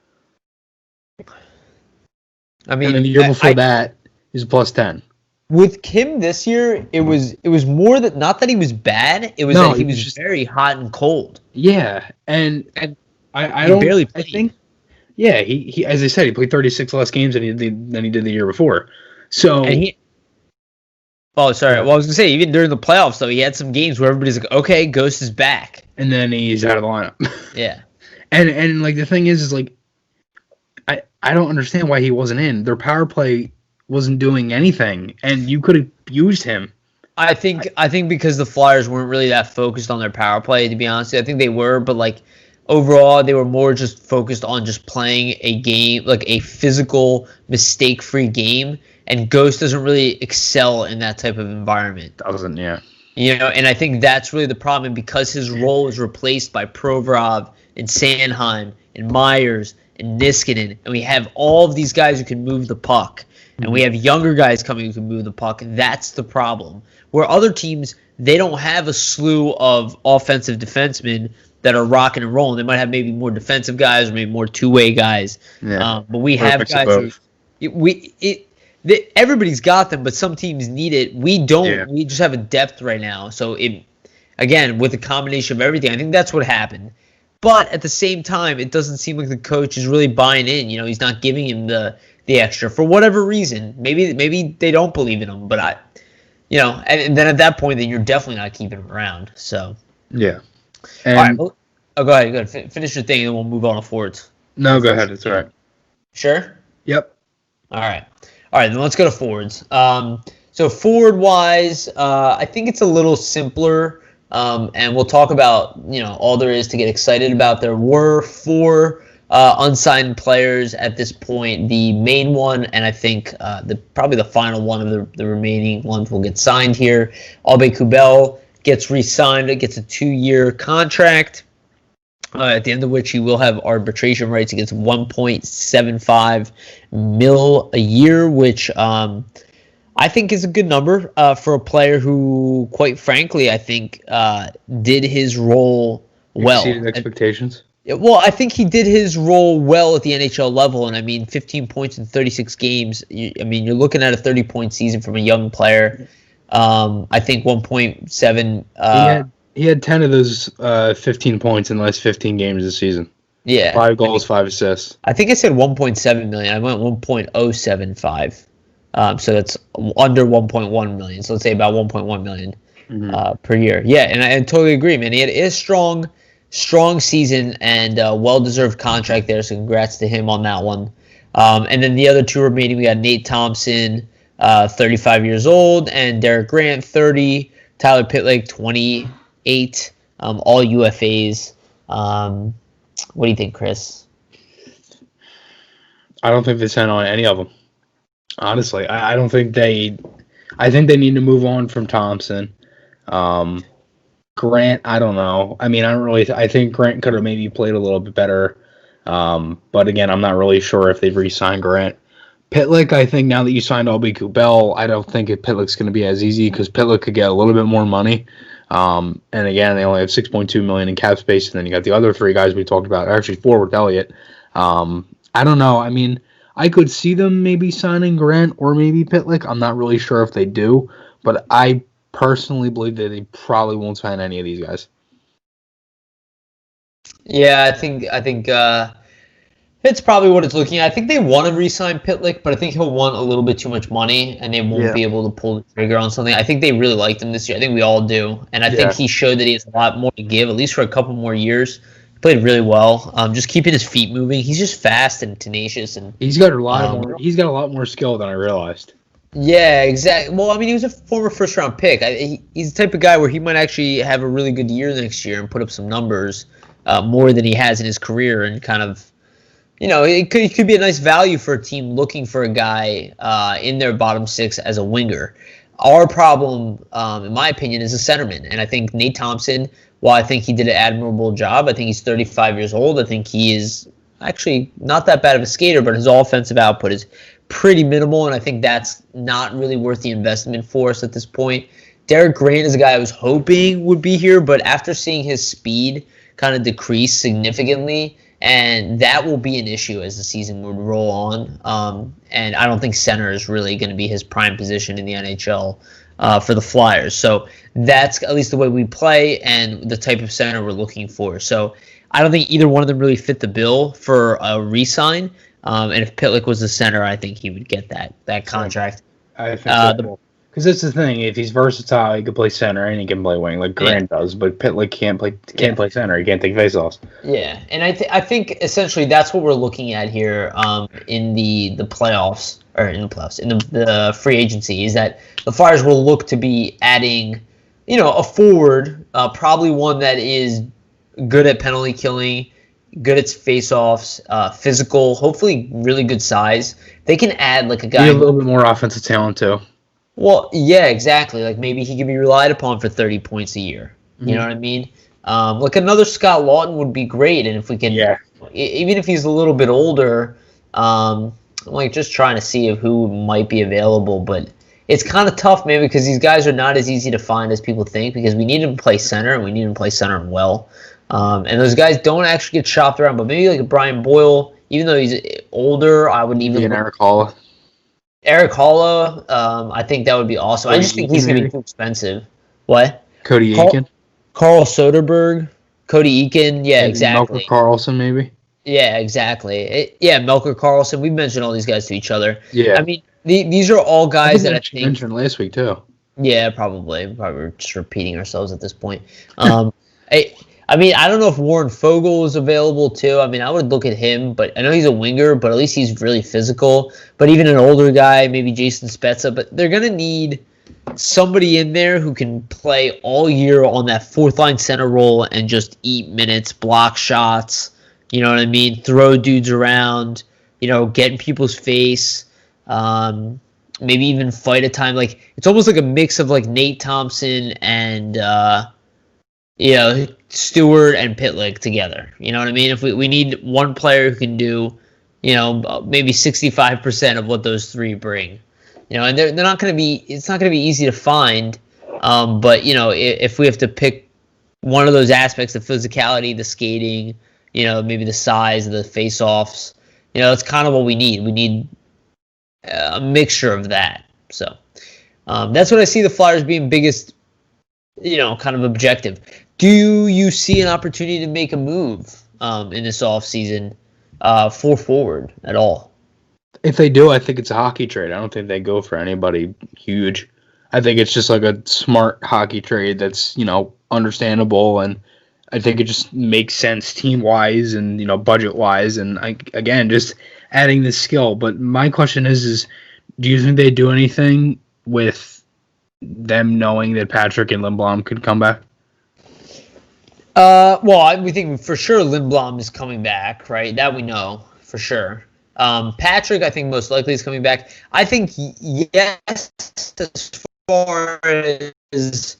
I mean, and then the year before that, he's a plus 10. With Kim this year, it was more that not that he was bad, it was that he was just very hot and cold. Yeah, and I don't barely played. I think he as I said, he played 36 less games than he did the year before. So sorry. Well, I was gonna say even during the playoffs though, he had some games where everybody's like, okay, Ghost is back, and then he's out of the lineup. Yeah, and like the thing is like I don't understand why he wasn't in. Their power play wasn't doing anything, and you could have used him. I think because the Flyers weren't really that focused on their power play, to be honest. I think they were, but like overall, they were more just focused on just playing a game, like a physical, mistake-free game. And Ghost doesn't really excel in that type of environment. Doesn't, yeah. And I think that's really the problem. Because his role is replaced by Provorov and Sanheim and Myers and Niskanen, and we have all of these guys who can move the puck, and we have younger guys coming who can move the puck. That's the problem. Where other teams, they don't have a slew of offensive defensemen that are rocking and rolling. They might have maybe more defensive guys or maybe more two-way guys. Yeah. But we have guys everybody's got them, but some teams need it. We don't. Yeah. We just have a depth right now. So, again, with a combination of everything, I think that's what happened. But at the same time, it doesn't seem like the coach is really buying in. He's not giving him the extra for whatever reason. Maybe they don't believe in him. But and then at that point, then you're definitely not keeping him around. So yeah. And, all right. Well, go ahead. Finish your thing, and then we'll move on to forwards. No, go ahead. It's all right. Sure. Yep. All right. Then let's go to forwards. So forward-wise, I think it's a little simpler, and we'll talk about all there is to get excited about. There were 4 unsigned players at this point. The main one, and I think probably the final one of the remaining ones will get signed here. Albe Kubel gets re-signed. It gets a 2-year contract. At the end of which he will have arbitration rights. He gets $1.75 million a year, which I think is a good number for a player who, quite frankly, I think did his role well. Exceeded expectations. Well, I think he did his role well at the NHL level, and I mean, 15 points in 36 games. You're looking at a 30-point season from a young player. I think 1.7. He had 10 of those 15 points in the last 15 games of the season. Yeah. 5 goals, 5 assists. I think I said 1.7 million. I went 1.075. So that's under 1.1 million. So let's say about 1.1 million per year. Yeah, and I totally agree, man. He had a strong season and well-deserved contract there, so congrats to him on that one. And then the other 2 remaining, we got Nate Thompson, 35 years old, and Derek Grant, 30. Tyler Pitlick, 28. all UFAs. What do you think, Chris? I don't think they sent on any of them. Honestly, I don't think they. I think they need to move on from Thompson. Grant, I don't know. I mean, I don't really. I think Grant could have maybe played a little bit better. But again, I'm not really sure if they've re-signed Grant. Pitlick, I think now that you signed Albie Kubel, I don't think Pitlick's going to be as easy because Pitlick could get a little bit more money. And again, they only have $6.2 million in cap space, and then you got the other three guys we talked about. Actually, four with Elliot. I don't know. I mean, I could see them maybe signing Grant or maybe Pitlick. I'm not really sure if they do, but I personally believe that they probably won't sign any of these guys. Yeah, I think it's probably what it's looking at. I think they want to re-sign Pitlick, but I think he'll want a little bit too much money, and they won't be able to pull the trigger on something. I think they really liked him this year. I think we all do, and I think he showed that he has a lot more to give, at least for a couple more years. He played really well. Just keeping his feet moving. He's just fast and tenacious, and he's got a lot more. He's got a lot more skill than I realized. Yeah, exactly. Well, I mean, he was a former first-round pick. He's the type of guy where he might actually have a really good year next year and put up some numbers more than he has in his career, and kind of. It could be a nice value for a team looking for a guy in their bottom six as a winger. Our problem, in my opinion, is a centerman. And I think Nate Thompson, while I think he did an admirable job, I think he's 35 years old. I think he is actually not that bad of a skater, but his offensive output is pretty minimal, and I think that's not really worth the investment for us at this point. Derek Grant is a guy I was hoping would be here, but after seeing his speed kind of decrease significantly, and that will be an issue as the season would roll on. And I don't think center is really going to be his prime position in the NHL for the Flyers. So that's at least the way we play and the type of center we're looking for. So I don't think either one of them really fit the bill for a re-sign. And if Pitlick was the center, I think he would get that contract. I think because that's the thing. If he's versatile, he can play center and he can play wing like Grant does. But Pitlick can't play center. He can't take faceoffs. Yeah, and I think essentially that's what we're looking at here in the playoffs or in the free agency is that the Flyers will look to be adding, a forward, probably one that is good at penalty killing, good at faceoffs, physical, hopefully really good size. They can add like a guy. A little bit more offensive talent too. Well, yeah, exactly. Like maybe he could be relied upon for 30 points a year. You know what I mean? Like another Scott Lawton would be great, and if we can, even if he's a little bit older, I'm like just trying to see who might be available. But it's kind of tough, maybe because these guys are not as easy to find as people think. Because we need him to play center, and we need him to play center well. And those guys don't actually get shopped around. But maybe like a Brian Boyle, even though he's older, I wouldn't even. Eric Halla. Eric Halla, I think that would be awesome. I just think he's going to be too expensive. What? Cody Eakin? Carl Soderberg. Cody Eakin. Yeah, exactly. Melker Karlsson, maybe? Yeah, exactly. Melker Karlsson. We mentioned all these guys to each other. Yeah. I mean, these are all guys that I think... mentioned last week, too. Yeah, probably. We're just repeating ourselves at this point. I mean, I don't know if Warren Fogle is available too. I mean, I would look at him, but I know he's a winger, but at least he's really physical. But even an older guy, maybe Jason Spezza, but they're going to need somebody in there who can play all year on that fourth line center role and just eat minutes, block shots, you know what I mean? Throw dudes around, get in people's face, maybe even fight at time. Like, it's almost like a mix of like Nate Thompson and, Stewart and Pitlick together. You know what I mean? If we need one player who can do, maybe 65% of what those three bring. And they're not going to be. It's not going to be easy to find. But if we have to pick one of those aspects, the physicality, the skating, maybe the size, the face-offs, that's kind of what we need. We need a mixture of that. So that's what I see the Flyers being biggest, kind of objective. Do you see an opportunity to make a move in this offseason for forward at all? If they do, I think it's a hockey trade. I don't think they go for anybody huge. I think it's just like a smart hockey trade that's, understandable, and I think it just makes sense team-wise and, budget-wise, and again, just adding the skill. But my question is do you think they do anything with them knowing that Patrick and Lindblom could come back? We think for sure Lindblom is coming back, right? That we know for sure. Patrick, I think most likely is coming back. I think yes, as far as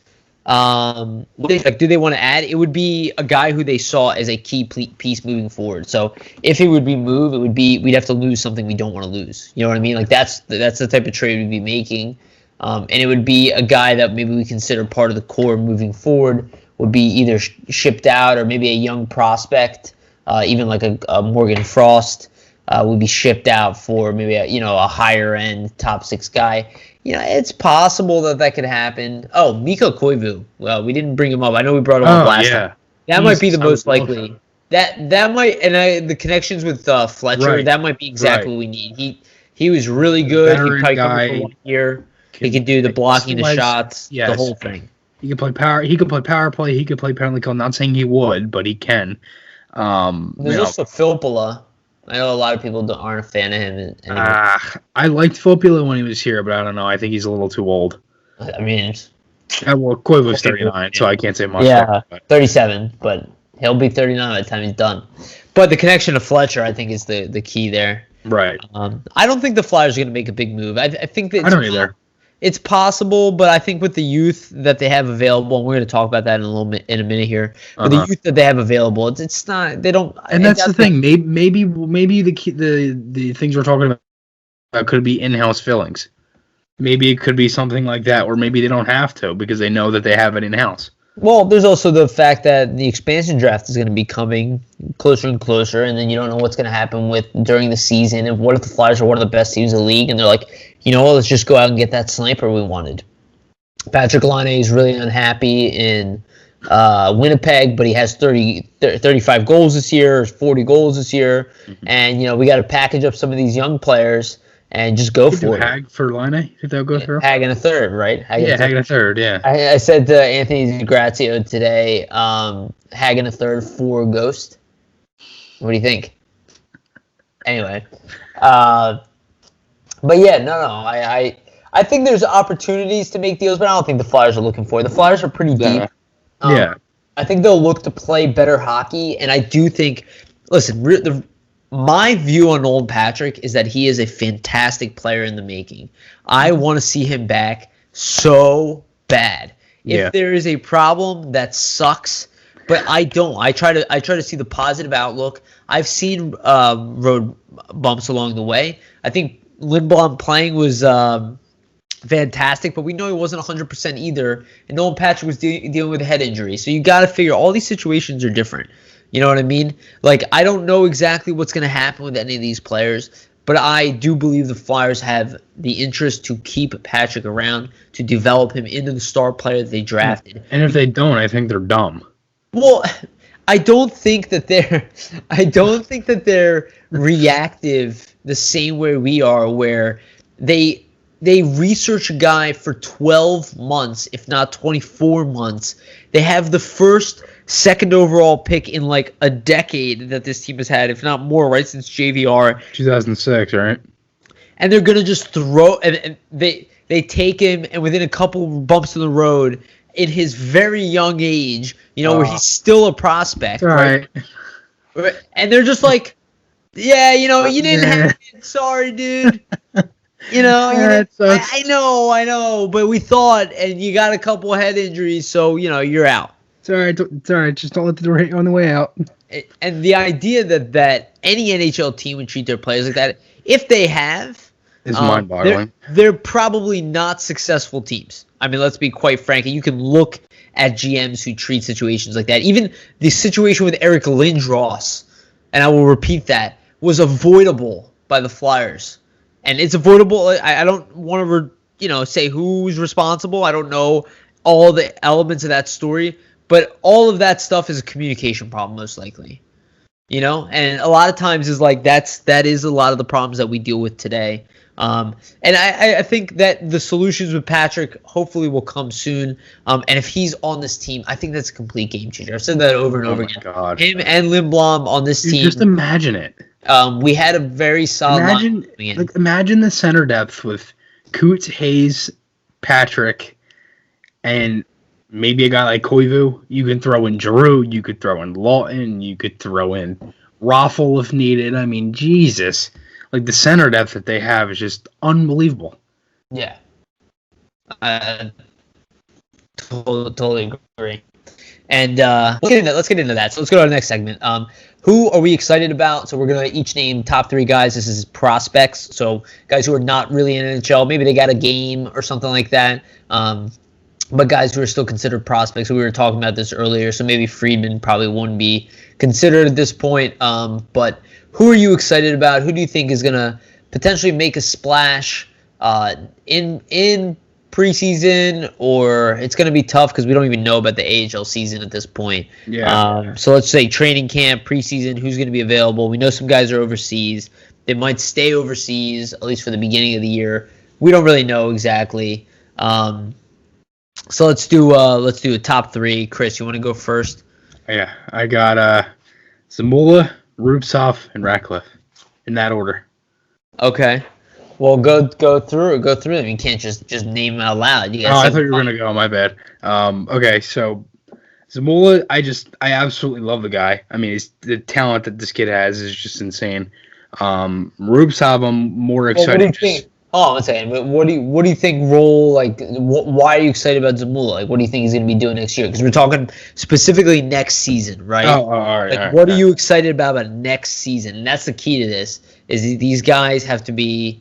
do they want to add? It would be a guy who they saw as a key piece moving forward. So if it would be moved, it would be we'd have to lose something we don't want to lose. You know what I mean? Like that's the type of trade we'd be making, and it would be a guy that maybe we consider part of the core moving forward. Would be either shipped out or maybe a young prospect, even like a Morgan Frost, would be shipped out for maybe a higher end top 6 guy. It's possible that could happen. Oh, Mikko Koivu. Well, we didn't bring him up. I know we brought him up last time. That might be the most likely. That might, and the connections with Fletcher. Right. That might be exactly what we need. He was really good. He probably covered for 1 year. He could do the blocking, the shots, the whole thing. He can play power. He can play power play. He can play penalty kill. Not saying he would, but he can. There's also Filppula. I know a lot of people aren't a fan of him anymore. I liked Filppula when he was here, but I don't know. I think he's a little too old. I mean, Koivu's 39, so I can't say much. Yeah, 37, but he'll be 39 by the time he's done. But the connection to Fletcher, I think, is the key there. Right. I don't think the Flyers are going to make a big move. I think that I don't either. It's possible, but I think with the youth that they have available, and we're going to talk about that in a minute here. With the youth that they have available, it's not. They don't. And that's the thing. Maybe the things we're talking about could be in-house fillings. Maybe it could be something like that, or maybe they don't have to because they know that they have it in-house. Well, there's also the fact that the expansion draft is going to be coming closer and closer, and then you don't know what's going to happen during the season. And what if the Flyers are one of the best teams in the league, and they're like, let's just go out and get that sniper we wanted. Patrick Laine is really unhappy in Winnipeg, but he has 35 goals this year, 40 goals this year, and we got to package up some of these young players and just go for it. Hag for Laine, if they'll go through. Hag in a third, right? Hag in a third, yeah. I said to Anthony DiGrazio today, Hag in a third for Ghost. What do you think? Anyway, but yeah, no. I think there's opportunities to make deals, but I don't think the Flyers are looking for it. The Flyers are pretty deep. Yeah. I think they'll look to play better hockey, and I do think. Listen, my view on Nolan Patrick is that he is a fantastic player in the making. I want to see him back so bad. If there is a problem, that sucks, but I don't. I try to see the positive outlook. I've seen road bumps along the way. I think Lindblom playing was fantastic, but we know he wasn't 100% either. And Nolan Patrick was dealing with a head injury. So you got to figure all these situations are different. You know what I mean? Like, I don't know exactly what's going to happen with any of these players, but I do believe the Flyers have the interest to keep Patrick around, to develop him into the star player that they drafted. And if they don't, I think they're dumb. Well, I don't think that they're reactive the same way we are, where they research a guy for 12 months, if not 24 months. They have the second overall pick in like a decade that this team has had, if not more, right, since JVR. 2006, right? And they're going to just throw, and they take him, and within a couple bumps in the road, in his very young age, where he's still a prospect. Right. And they're just like, yeah, you didn't have it. Sorry, dude. I know, but we thought, and you got a couple head injuries, so, you're out. It's all right. Just don't let the door hit you on the way out. And the idea that any NHL team would treat their players like that, if they have, is mind-boggling. They're probably not successful teams. I mean, let's be quite frank. You can look at GMs who treat situations like that. Even the situation with Eric Lindros, and I will repeat that, was avoidable by the Flyers. And it's avoidable. I don't want to, say who's responsible. I don't know all the elements of that story. But all of that stuff is a communication problem, most likely. And a lot of times is like that is a lot of the problems that we deal with today. And I think that the solutions with Patrick hopefully will come soon. And if he's on this team, I think that's a complete game changer. I've said that over and over again. God. Him and Lindblom on this team. Just imagine it. We had a very solid line. Imagine the center depth with Coots, Hayes, Patrick, and maybe a guy like Koivu. You can throw in Giroux. You could throw in Lawton. You could throw in Raffle if needed. I mean, Jesus. Like, the center depth that they have is just unbelievable. Yeah. Totally agree. And let's get into that. So let's go to the next segment. Who are we excited about? So we're going to each name top 3 guys. This is prospects. So guys who are not really in NHL. Maybe they got a game or something like that. But guys who are still considered prospects. We were talking about this earlier. So maybe Friedman probably wouldn't be considered at this point. But who are you excited about? Who do you think is going to potentially make a splash in preseason, or it's going to be tough because we don't even know about the AHL season at this point. Yeah. So let's say training camp, preseason, who's going to be available? We know some guys are overseas. They might stay overseas, at least for the beginning of the year. We don't really know exactly. So let's do a top 3. Chris, you want to go first? Yeah, I got Zamula, Rubtsov, and Ratcliffe in that order. Okay. Well, go through them. You can't just name them out loud. I thought you were gonna go. My bad. Okay, so Zamula, I absolutely love the guy. I mean, the talent that this kid has is just insane. Rubtsov, I'm more excited. What do you think? Oh, I'm saying, but what do you think role, like, why are you excited about Zamula? Like, what do you think he's going to be doing next year? Because we're talking specifically next season, right? Oh, all right. Like, what are you excited about next season? And that's the key to this, is these guys have to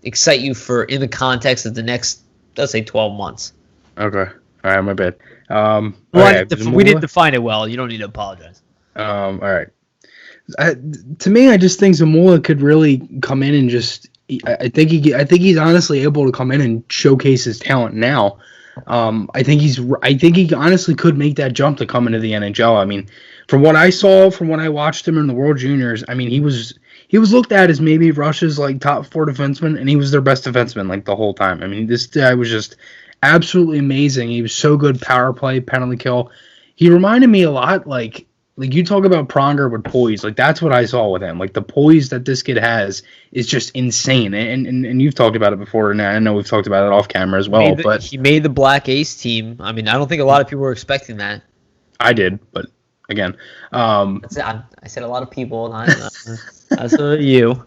excite you for in the context of the next, let's say, 12 months. Okay. All right, my bad. We didn't define it well. You don't need to apologize. All right. To me, I just think Zamula could really come in and just. I think he's honestly able to come in and showcase his talent now. I think he honestly could make that jump to come into the NHL. I mean, from what I saw, from when I watched him in the World Juniors, I mean, he was looked at as maybe Russia's like top 4 defenseman, and he was their best defenseman like the whole time. I mean, this guy was just absolutely amazing. He was so good, power play, penalty kill. He reminded me a lot like you talk about Pronger with poise. Like, that's what I saw with him. Like, the poise that this kid has is just insane. And you've talked about it before, and I know we've talked about it off camera as well. But he made the Black Ace team. I mean, I don't think a lot of people were expecting that. I did, but again, I said a lot of people, not you.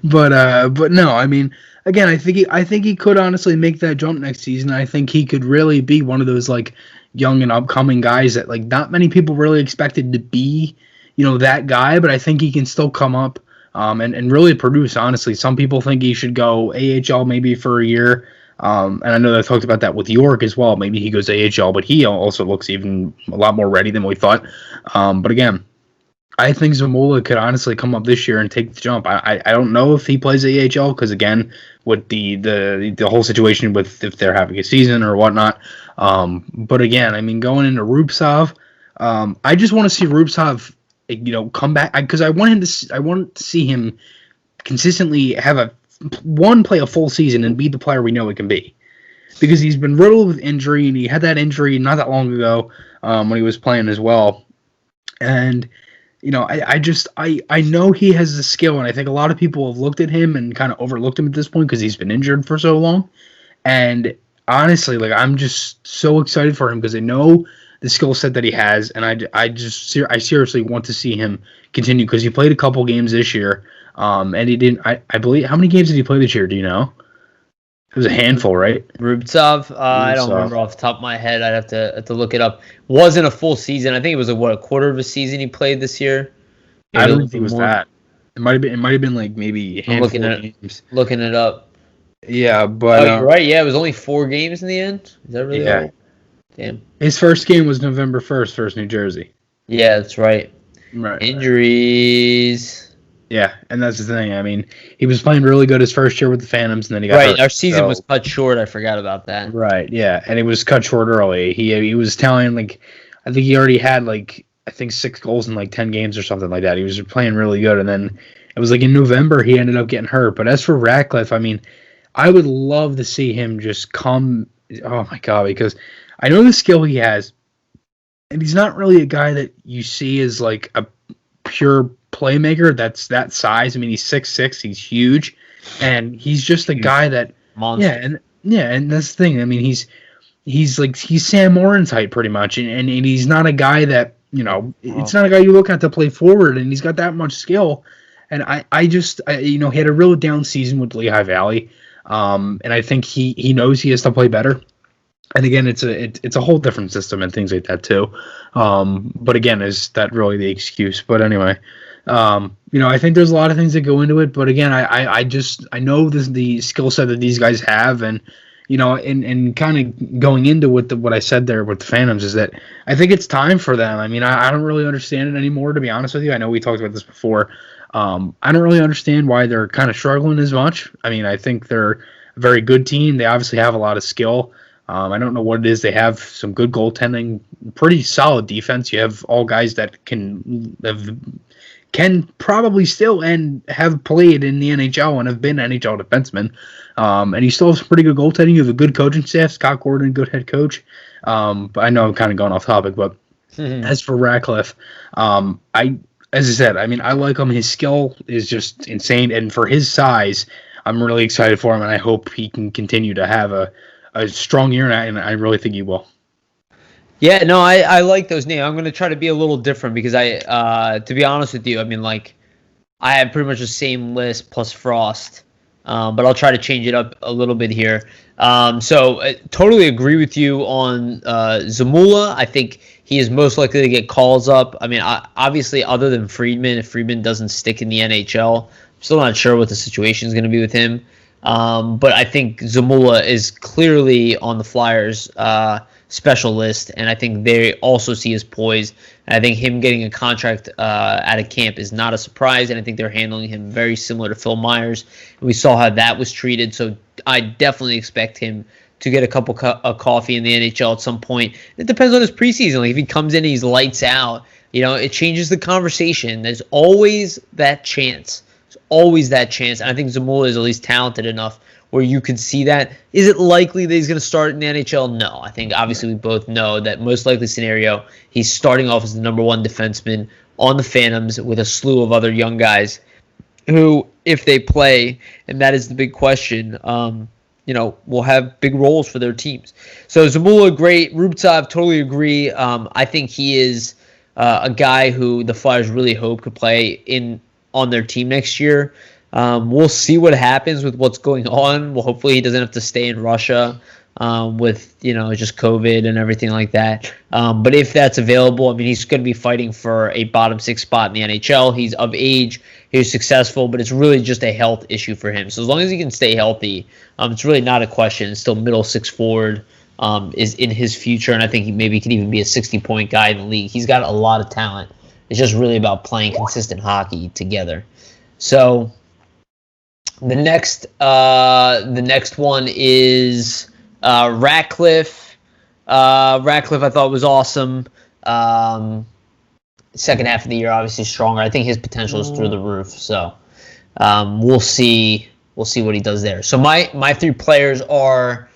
But no, I mean, again, I think he could honestly make that jump next season. I think he could really be one of those like young and upcoming guys that like not many people really expected to be, that guy, but I think he can still come up and really produce, honestly. Some people think he should go AHL maybe for a year. And I know that I talked about that with York as well. Maybe he goes AHL, but he also looks even a lot more ready than we thought. But again, I think Zamula could honestly come up this year and take the jump. I don't know if he plays AHL because, again, with the whole situation with if they're having a season or whatnot. But again, I mean, going into Rubtsov, I just want to see Rubtsov, come back because I want to see him consistently have play a full season and be the player we know he can be. Because he's been riddled with injury, and he had that injury not that long ago when he was playing as well. And I know he has the skill, and I think a lot of people have looked at him and kind of overlooked him at this point because he's been injured for so long. And honestly, like, I'm just so excited for him because I know the skill set that he has, and I seriously want to see him continue because he played a couple games this year, and he didn't. I believe, how many games did he play this year? Do you know? It was a handful, right? Rubtsov, I don't remember off the top of my head. I'd have to look it up. Wasn't a full season. I think it was a quarter of a season he played this year. Maybe I don't think it was that. It might have been like maybe a handful of games. Looking it up. Yeah, but you're right. Yeah, it was only 4 games in the end. Is that really? Yeah. Damn. His first game was November 1st versus New Jersey. Yeah, that's right. Right. Injuries. Yeah, and that's the thing. I mean, he was playing really good his first year with the Phantoms, and then he got hurt. Our season was cut short. I forgot about that. Right, yeah, and it was cut short early. He was telling, I think he already had, 6 goals in, 10 games or something like that. He was playing really good, and then it was, in November he ended up getting hurt. But as for Ratcliffe, I mean, I would love to see him just come – oh, my God, because I know the skill he has, and he's not really a guy that you see as, a pure – playmaker that's that size. I mean, he's 6'6", he's huge, and he's just a guy that monster. And that's the thing. I mean, he's Sam Morin's height pretty much, and he's not a guy that, it's not a guy you look at to play forward, and he's got that much skill. And I just he had a real down season with Lehigh Valley, and I think he knows he has to play better. And again, it's a whole different system and things like that too. But again, is that really the excuse? But anyway, I think there's a lot of things that go into it. But again, I know the skill set that these guys have, and and kind of going into what I said there with the Phantoms is that I think it's time for them. I mean, I don't really understand it anymore, to be honest with you. I know we talked about this before. I don't really understand why they're kind of struggling as much. I mean, I think they're a very good team. They obviously have a lot of skill. I don't know what it is. They have some good goaltending, pretty solid defense. You have all guys that can probably still and have played in the NHL and have been NHL defensemen. And you still have some pretty good goaltending. You have a good coaching staff. Scott Gordon, good head coach. But I know I'm kind of going off topic. But as for Ratcliffe, as I said, I mean, I like him. His skill is just insane. And for his size, I'm really excited for him. And I hope he can continue to have a strong year. And I really think he will. Yeah, no, I like those names. I'm going to try to be a little different because to be honest with you, I mean, I have pretty much the same list plus Frost. But I'll try to change it up a little bit here. So I totally agree with you on Zamula. I think he is most likely to get calls up. I mean, obviously, other than Friedman, if Friedman doesn't stick in the NHL, I'm still not sure what the situation is going to be with him. But I think Zamula is clearly on the Flyers' special list, and I think they also see his poise. And I think him getting a contract out of camp is not a surprise, and I think they're handling him very similar to Phil Myers. And we saw how that was treated, so I definitely expect him to get a cup of coffee in the NHL at some point. It depends on his preseason. Like if he comes in and he's lights out, it changes the conversation. There's always that chance. There's always that chance, and I think Zamula is at least talented enough where you could see that. Is it likely that he's going to start in the NHL? No. I think obviously we both know that most likely scenario, he's starting off as the number one defenseman on the Phantoms with a slew of other young guys who, if they play, and that is the big question, will have big roles for their teams. So Zamula, great. Rubtsov, totally agree. I think he is a guy who the Flyers really hope could play on their team next year. We'll see what happens with what's going on. Well, hopefully he doesn't have to stay in Russia with, just COVID and everything like that. But if that's available, I mean, he's going to be fighting for a bottom six spot in the NHL. He's of age. He's successful, but it's really just a health issue for him. So as long as he can stay healthy, it's really not a question. It's still middle six forward is in his future, and I think he maybe could even be a 60-point guy in the league. He's got a lot of talent. It's just really about playing consistent hockey together. So the next one is Ratcliffe. Ratcliffe I thought was awesome. Second half of the year obviously stronger. I think his potential is through the roof. So we'll see what he does there. So my three players are.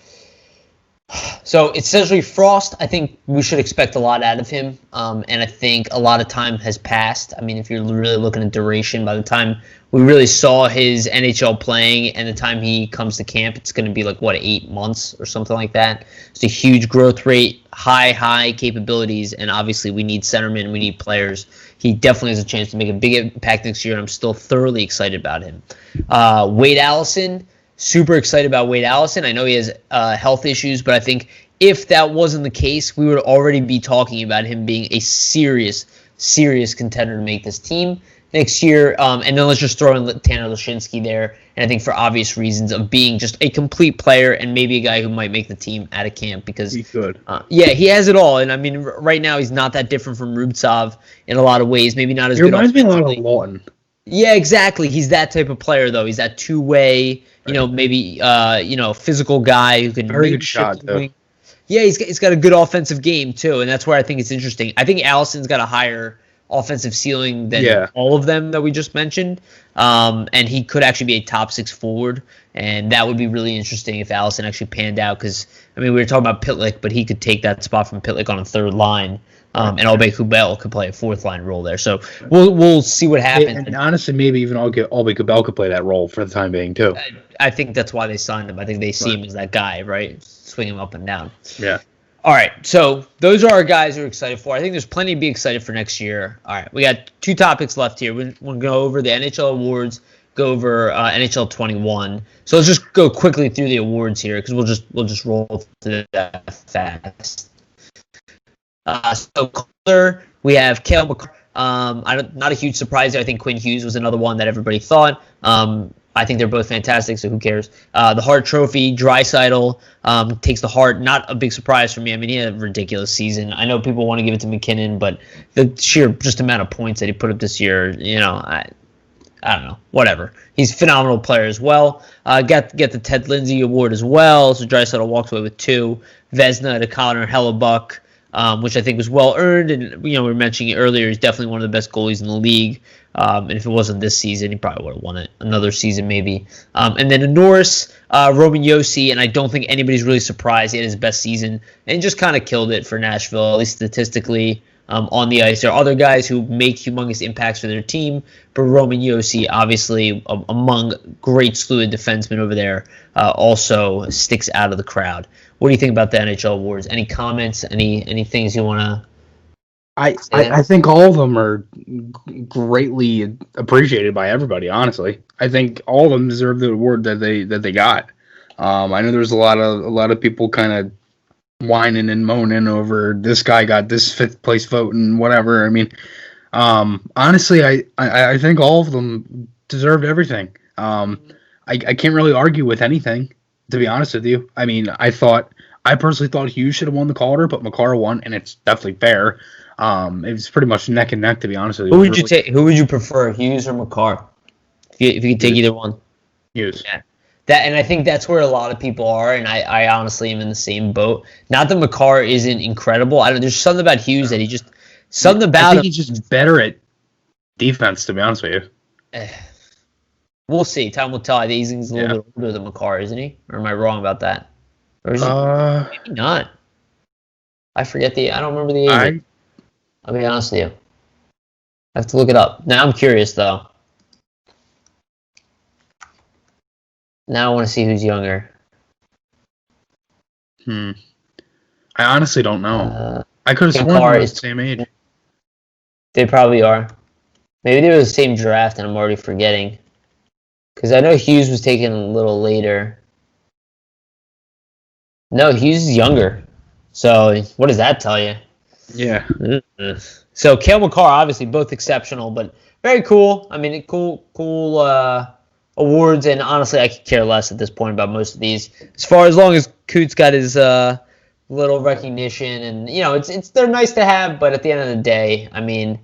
So essentially Frost, I think we should expect a lot out of him. And I think a lot of time has passed. I mean, if you're really looking at duration, by the time we really saw his NHL playing and the time he comes to camp, it's going to be 8 months or something like that. It's a huge growth rate, high capabilities, and obviously we need centermen, we need players. He definitely has a chance to make a big impact next year, and I'm still thoroughly excited about him. Wade Allison, super excited about Wade Allison. I know he has health issues, but I think if that wasn't the case, we would already be talking about him being a serious contender to make this team next year. And then let's just throw in Tanner Lashinsky there. And I think for obvious reasons of being just a complete player and maybe a guy who might make the team out of camp because he could. He has it all. And I mean, right now he's not that different from Rubtsov in a lot of ways. Maybe not as good. He reminds me a lot of Lawton. Yeah, exactly. He's that type of player, though. He's that two-way, maybe physical guy who can very good shot, though. Yeah, he's got a good offensive game too, and that's where I think it's interesting. I think Allison's got a higher offensive ceiling than all of them that we just mentioned, and he could actually be a top six forward, and that would be really interesting if Allison actually panned out. Because I mean, we were talking about Pitlick, but he could take that spot from Pitlick on a third line. And Albay Kubel could play a fourth line role there. So we'll see what happens. And honestly, maybe even Albay Kubel could play that role for the time being too. I think that's why they signed him. I think they see him as that guy, right? swing him up and down. Yeah. All right, so those are our guys we're excited for. I think there's plenty to be excited for next year. All right, we got 2 topics left here. We'll go over the NHL Awards, go over NHL 21. So let's just go quickly through the awards here because we'll just roll through that fast. So color, we have Cale Makar. Not a huge surprise there. I think Quinn Hughes was another one that everybody thought. I think they're both fantastic, so who cares? The Hart Trophy, Draisaitl takes the Hart. Not a big surprise for me. I mean, he had a ridiculous season. I know people want to give it to McKinnon, but the sheer just amount of points that he put up this year, I don't know. Whatever. He's a phenomenal player as well. Get the Ted Lindsay Award as well. So Draisaitl walks away with 2. Vezina to Connor Hellebuck, which I think was well earned. And we were mentioning it earlier. He's definitely one of the best goalies in the league. And if it wasn't this season, he probably would have won it another season maybe. And then a Norris, Roman Josi, and I don't think anybody's really surprised he had his best season and just kind of killed it for Nashville, at least statistically. On the ice. There are other guys who make humongous impacts for their team, but Roman Josi, obviously among great slew of defensemen over there, also sticks out of the crowd. What do you think about the NHL awards? Any comments? Any things you want to? I think all of them are greatly appreciated by everybody. Honestly, I think all of them deserve the award that they got. I know there's a lot of people kind of whining and moaning over this guy got this 5th place vote and whatever. I mean, honestly, I think all of them deserved everything. I can't really argue with anything, to be honest with you. I mean, I personally thought Hughes should have won the Calder, but Makar won, and it's definitely fair. It was pretty much neck and neck, to be honest with you. Who would you take? Who would you prefer, Hughes or Makar? If you could take either one. Hughes. Yeah. And I think that's where a lot of people are, and I honestly am in the same boat. Not that Makar isn't incredible. There's something about Hughes that he just something about. I think he's just better at defense, to be honest with you. We'll see. Time will tell. I think he's a little bit older than Makar, isn't he? Or am I wrong about that? Or is he? Maybe not. I forget I don't remember the age. I'll be honest with you. I have to look it up. Now I'm curious though. Now I want to see who's younger. I honestly don't know. I could have sworn they were the same age. They probably are. Maybe they were the same draft and I'm already forgetting. Because I know Hughes was taken a little later. No, Hughes is younger. So what does that tell you? Yeah. So Cale Makar, obviously both exceptional, but very cool. I mean, cool awards, and honestly, I could care less at this point about most of these. As long as Coots got his little recognition, and they're nice to have, but at the end of the day, I mean,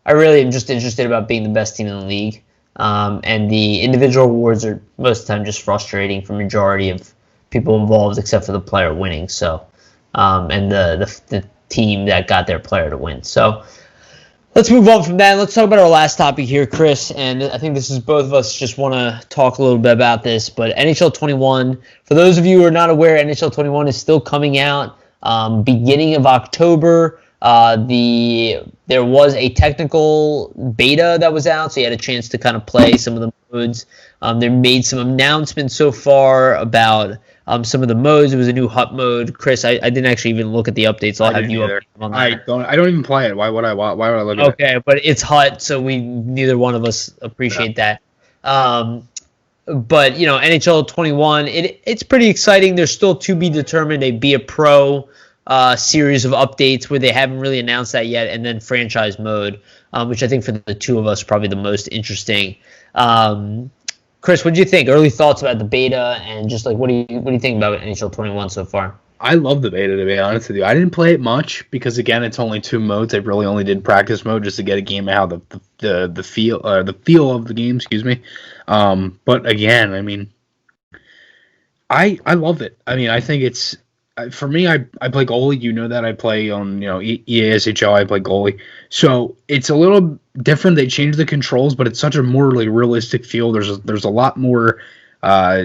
I really am just interested about being the best team in the league. And the individual awards are most of the time just frustrating for majority of people involved, except for the player winning. So, and the team that got their player to win. So. Let's move on from that. Let's talk about our last topic here, Chris. And I think this is both of us just want to talk a little bit about this. But NHL 21, for those of you who are not aware, NHL 21 is still coming out beginning of October. There was a technical beta that was out, so you had a chance to kind of play some of the modes. They made some announcements so far about some of the modes. It was a new hut mode. Chris, I didn't actually even look at the updates. I'll have you up on that. I don't even play it. Why would I look at it? Okay, but it's hut, so neither one of us appreciate that. But NHL 21, it's pretty exciting. There's still to be determined a Be a Pro series of updates where they haven't really announced that yet, and then franchise mode, which I think for the two of us probably the most interesting. Chris, what do you think? Early thoughts about the beta, and just like what do you think about NHL 21 so far? I love the beta, to be honest with you. I didn't play it much because again, it's only 2 modes. I really only did practice mode just to get a game out of the feel of the game. Excuse me. But again, I mean, I love it. I mean, I think it's for me. I play goalie. You know that I play on EASHL. I play goalie, so it's a little different. They changed the controls, but it's such a more realistic feel. There's a lot more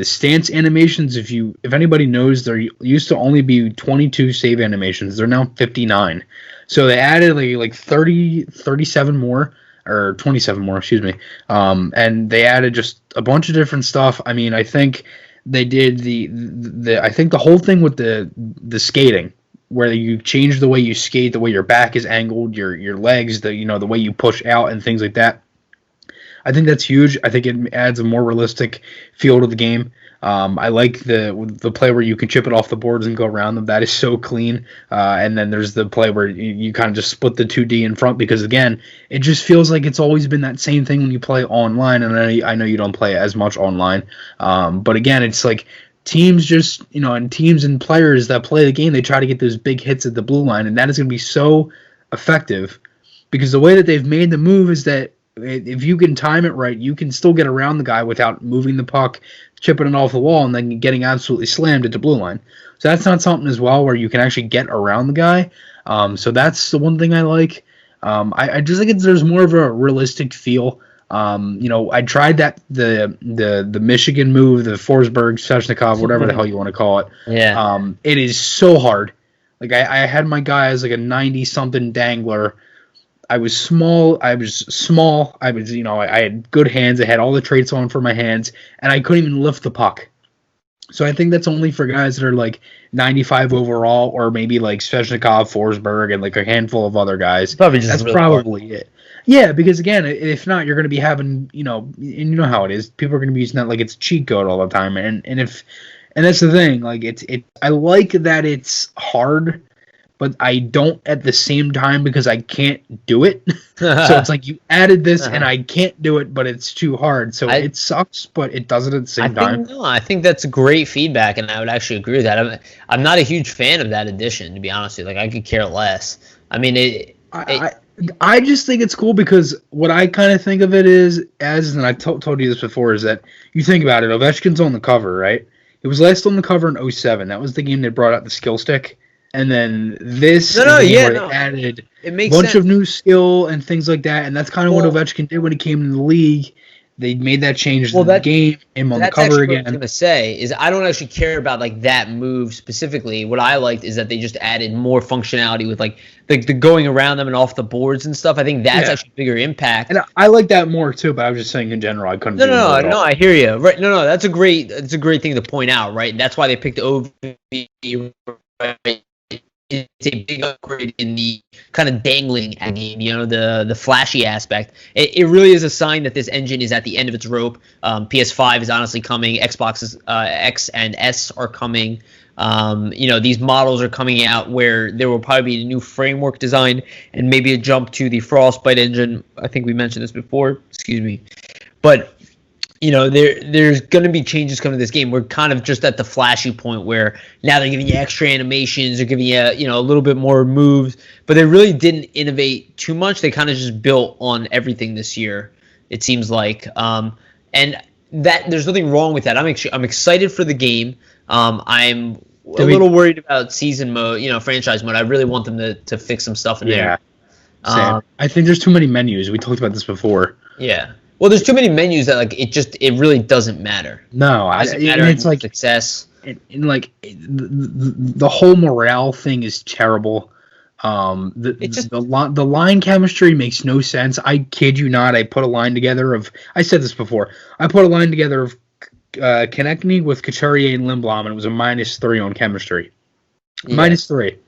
stance animations. If anybody knows, there used to only be 22 save animations. They're now 59. So they added like 37 more, or 27 more, excuse me. And they added just a bunch of different stuff. I mean, I think they did the I think the whole thing with the skating, where you change the way you skate, the way your back is angled, your legs, the way you push out and things like that. I think that's huge. I think it adds a more realistic feel to the game. I like the play where you can chip it off the boards and go around them. That is so clean. And then there's the play where you kind of just split the 2D in front, because, again, it just feels like it's always been that same thing when you play online. And I know you don't play as much online. But, again, it's like teams just, and teams and players that play the game, they try to get those big hits at the blue line. And that is going to be so effective, because the way that they've made the move is that if you can time it right, you can still get around the guy without moving the puck, chipping it off the wall, and then getting absolutely slammed at the blue line. So that's not something as well where you can actually get around the guy. So that's the one thing I like. I just think there's more of a realistic feel. I tried the Michigan move, the Forsberg, Svechnikov, whatever the hell you want to call it. Yeah. It is so hard. Like I had my guy as like a 90-something dangler. I was small. I had good hands. I had all the traits on for my hands, and I couldn't even lift the puck. So I think that's only for guys that are like 95 overall, or maybe like Svechnikov, Forsberg, and like a handful of other guys. That's really probably it. Yeah, because again, if not, you're going to be having, and you know how it is. People are going to be using that like it's a cheat code all the time, and that's the thing. Like I like that it's hard, but I don't at the same time, because I can't do it. So it's like you added this and I can't do it, but it's too hard. So it sucks, but it does it at the same time. No, I think that's great feedback, and I would actually agree with that. I'm not a huge fan of that addition, to be honest with you. Like, I could care less. I mean, I just think it's cool, because what I kind of think of it and I told you this before, is that you think about it, Ovechkin's on the cover, right? It was last on the cover in 2007. That was the game that brought out the skill stick. And then this they added a bunch of new skill and things like that, and that's kind of what Ovechkin did when he came into the league. They made that change in the game, him on the cover again. What I was going to say is I don't actually care about like that move specifically. What I liked is that they just added more functionality with like the going around them and off the boards and stuff. I think that's actually bigger impact. And I like that more too, but I was just saying in general I couldn't. No, I hear you. Right? No, that's a great thing to point out, right? And that's why they picked OV. Right? It's a big upgrade in the kind of dangling game, the flashy aspect. It really is a sign that this engine is at the end of its rope. PS5 is honestly coming. Xbox X and S are coming. These models are coming out where there will probably be a new framework design and maybe a jump to the Frostbite engine. I think we mentioned this before. Excuse me. But there's going to be changes coming to this game. We're kind of just at the flashy point where now they're giving you extra animations, they're giving you, a little bit more moves, but they really didn't innovate too much. They kind of just built on everything this year, it seems like. And that there's nothing wrong with that. I'm excited for the game. I'm a little worried about season mode, franchise mode. I really want them to fix some stuff in there. Same. I think there's too many menus. We talked about this before. Yeah. Well, there's too many menus that like it really doesn't matter. No, it's like success. And like the whole morale thing is terrible. The line chemistry makes no sense. I kid you not. I put a line together of. I said this before. I put a line together of Konechny with Couturier and Lindblom, and it was a -3 on chemistry. Yeah. -3.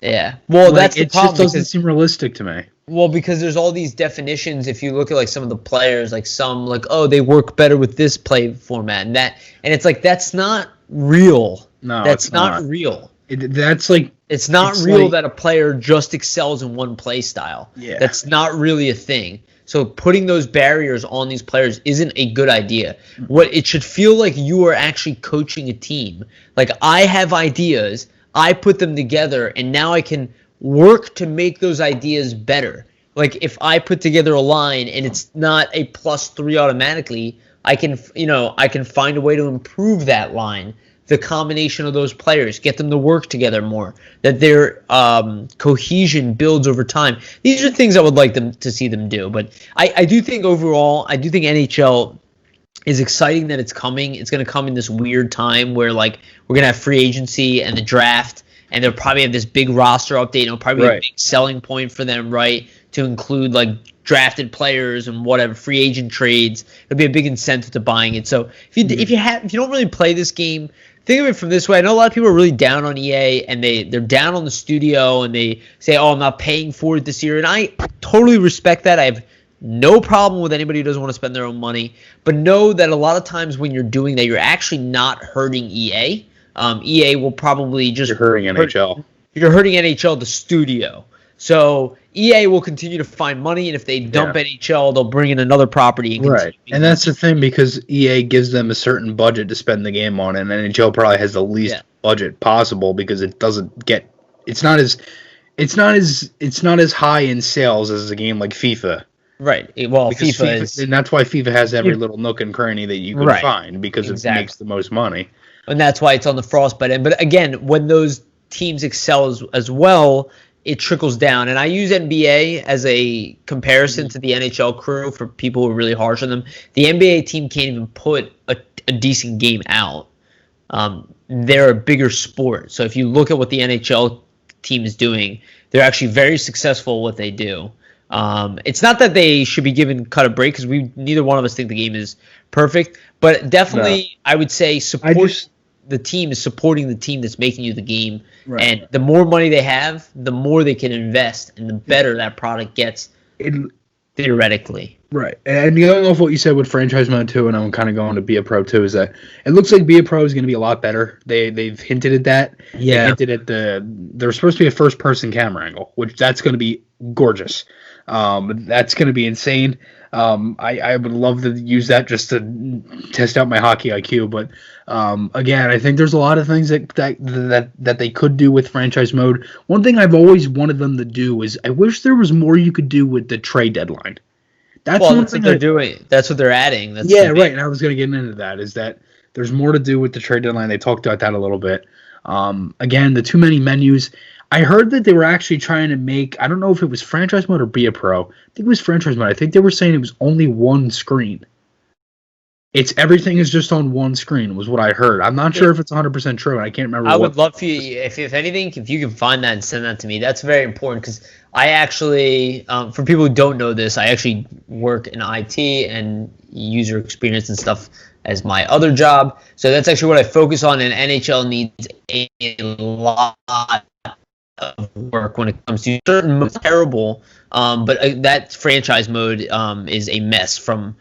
Yeah. Well, that's the problem. It just doesn't seem realistic to me. Well, because there's all these definitions. If you look at like some of the players, like some like, oh, they work better with this play format and it's like that's not real. No, that's not real. It's not real that a player just excels in one play style. Yeah, that's not really a thing. So putting those barriers on these players isn't a good idea. What it should feel like you are actually coaching a team. Like I have ideas, I put them together, and now I can work to make those ideas better. Like if I put together a line and it's not a +3 automatically, I can find a way to improve that line. The combination of those players, get them to work together more, that their cohesion builds over time. These are things I would like them to see them do. But I do think overall, I do think NHL is exciting that it's coming. It's going to come in this weird time where like we're going to have free agency and the draft. And they'll probably have this big roster update. It'll probably be a big selling point for them, right? To include like drafted players and whatever free agent trades. It'll be a big incentive to buying it. So if you don't really play this game, think of it from this way. I know a lot of people are really down on EA and they're down on the studio and they say, "Oh, I'm not paying for it this year," and I totally respect that. I have no problem with anybody who doesn't want to spend their own money, but know that a lot of times when you're doing that, you're actually not hurting EA. EA will probably just you're hurting NHL. You're hurting NHL, the studio. So EA will continue to find money, and if they dump NHL, they'll bring in another property. And that's the thing, because EA gives them a certain budget to spend the game on, and NHL probably has the least budget possible because it doesn't get. It's not as high in sales as a game like FIFA. Right. Well, because FIFA is, and that's why FIFA has every little nook and cranny that you can find because it makes the most money. And that's why it's on the frostbite end. But again, when those teams excel as well, it trickles down. And I use NBA as a comparison to the NHL crew for people who are really harsh on them. The NBA team can't even put a decent game out. They're a bigger sport. So if you look at what the NHL team is doing, they're actually very successful at what they do. It's not that they should be given cut a break because neither one of us think the game is perfect, but definitely I would say the team is supporting the team that's making you the game, and the more money they have, the more they can invest, and the better that product gets theoretically. Right, and going off what you said with franchise mode 2, and I'm kind of going to Be a Pro 2, is that it looks like Be a Pro is going to be a lot better. They've hinted at that. Yeah, they hinted at there's supposed to be a first person camera angle, which that's going to be gorgeous. That's going to be insane. I would love to use that just to test out my hockey IQ. But again, I think there's a lot of things that they could do with franchise mode. One thing I've always wanted them to do is I wish there was more you could do with the trade deadline. That's what they're doing. That's what they're adding. That's right. And I was going to get into that. Is that there's more to do with the trade deadline. They talked about that a little bit. Again, the too many menus. I heard that they were actually trying to make, I don't know if it was franchise mode or Be a Pro. I think it was franchise mode. I think they were saying it was only one screen. Everything is just on one screen was what I heard. I'm not sure if it's 100% true, and I can't remember. I would love for you, if anything, if you can find that and send that to me. That's very important because I actually, for people who don't know this, I actually work in IT and user experience and stuff as my other job. So that's actually what I focus on, and NHL needs a lot of work when it comes to certain modes. Terrible, but that franchise mode is a mess from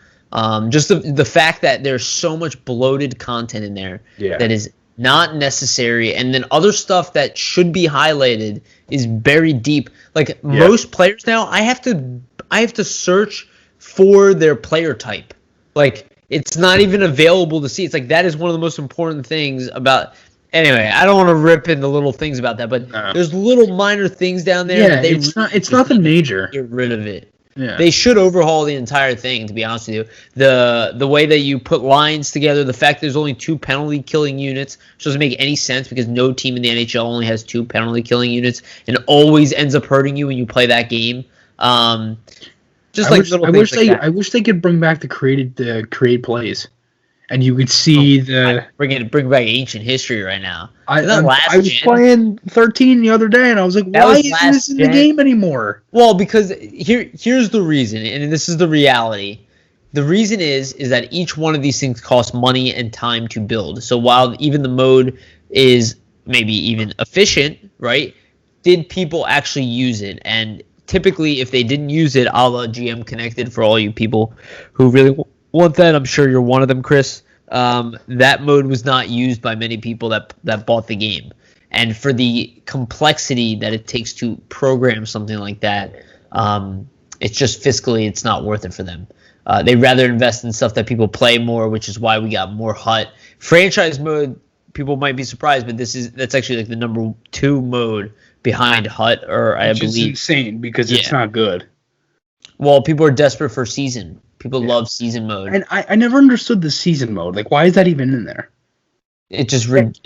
just the fact that there's so much bloated content in there that is not necessary, and then other stuff that should be highlighted is buried deep. Like most players now, I have to search for their player type. Like it's not even available to see. It's like that is one of the most important things about. Anyway, I don't want to rip into little things about that, but there's little minor things down there. Yeah, it's nothing major. Get rid of it. Yeah. They should overhaul the entire thing, to be honest with you. The way that you put lines together, the fact there's only 2 penalty killing units, which doesn't make any sense because no team in the NHL only has 2 penalty killing units and always ends up hurting you when you play that game. I wish they could bring back the create plays. And you could see bring back ancient history right now. I was playing 13 the other day, and I was like, "Why isn't this in the game anymore?" Well, because here's the reason, and this is the reality. The reason is that each one of these things costs money and time to build. So while even the mode is maybe even efficient, right? Did people actually use it? And typically, if they didn't use it, a la GM Connected for all you people who really want that, I'm sure you're one of them, Chris. That mode was not used by many people that bought the game. And for the complexity that it takes to program something like that, it's just fiscally, it's not worth it for them. They'd rather invest in stuff that people play more, which is why we got more HUT. Franchise mode, people might be surprised, but that's actually like the number 2 mode behind HUT, which is insane because it's not good. Well, people are desperate for season. People love season mode. And I never understood the season mode. Like, why is that even in there? It just, I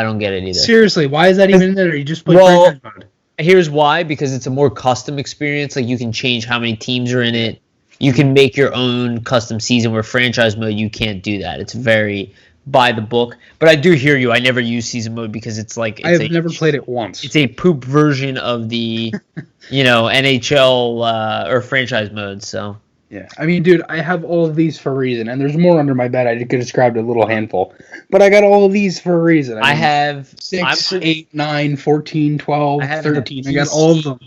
don't get it either. Seriously, why is that even in there? You just play franchise mode. Here's why, because it's a more custom experience. Like, you can change how many teams are in it. You can make your own custom season, where franchise mode, you can't do that. It's very by the book. But I do hear you. I never use season mode because it's like I've never played it once. It's a poop version of the, NHL or franchise mode. So yeah, I mean, dude, I have all of these for a reason, and there's more under my bed. I could have grabbed a little handful, but I got all of these for a reason. I have 6, 8, 9, 14, 12, 13. I got all of them.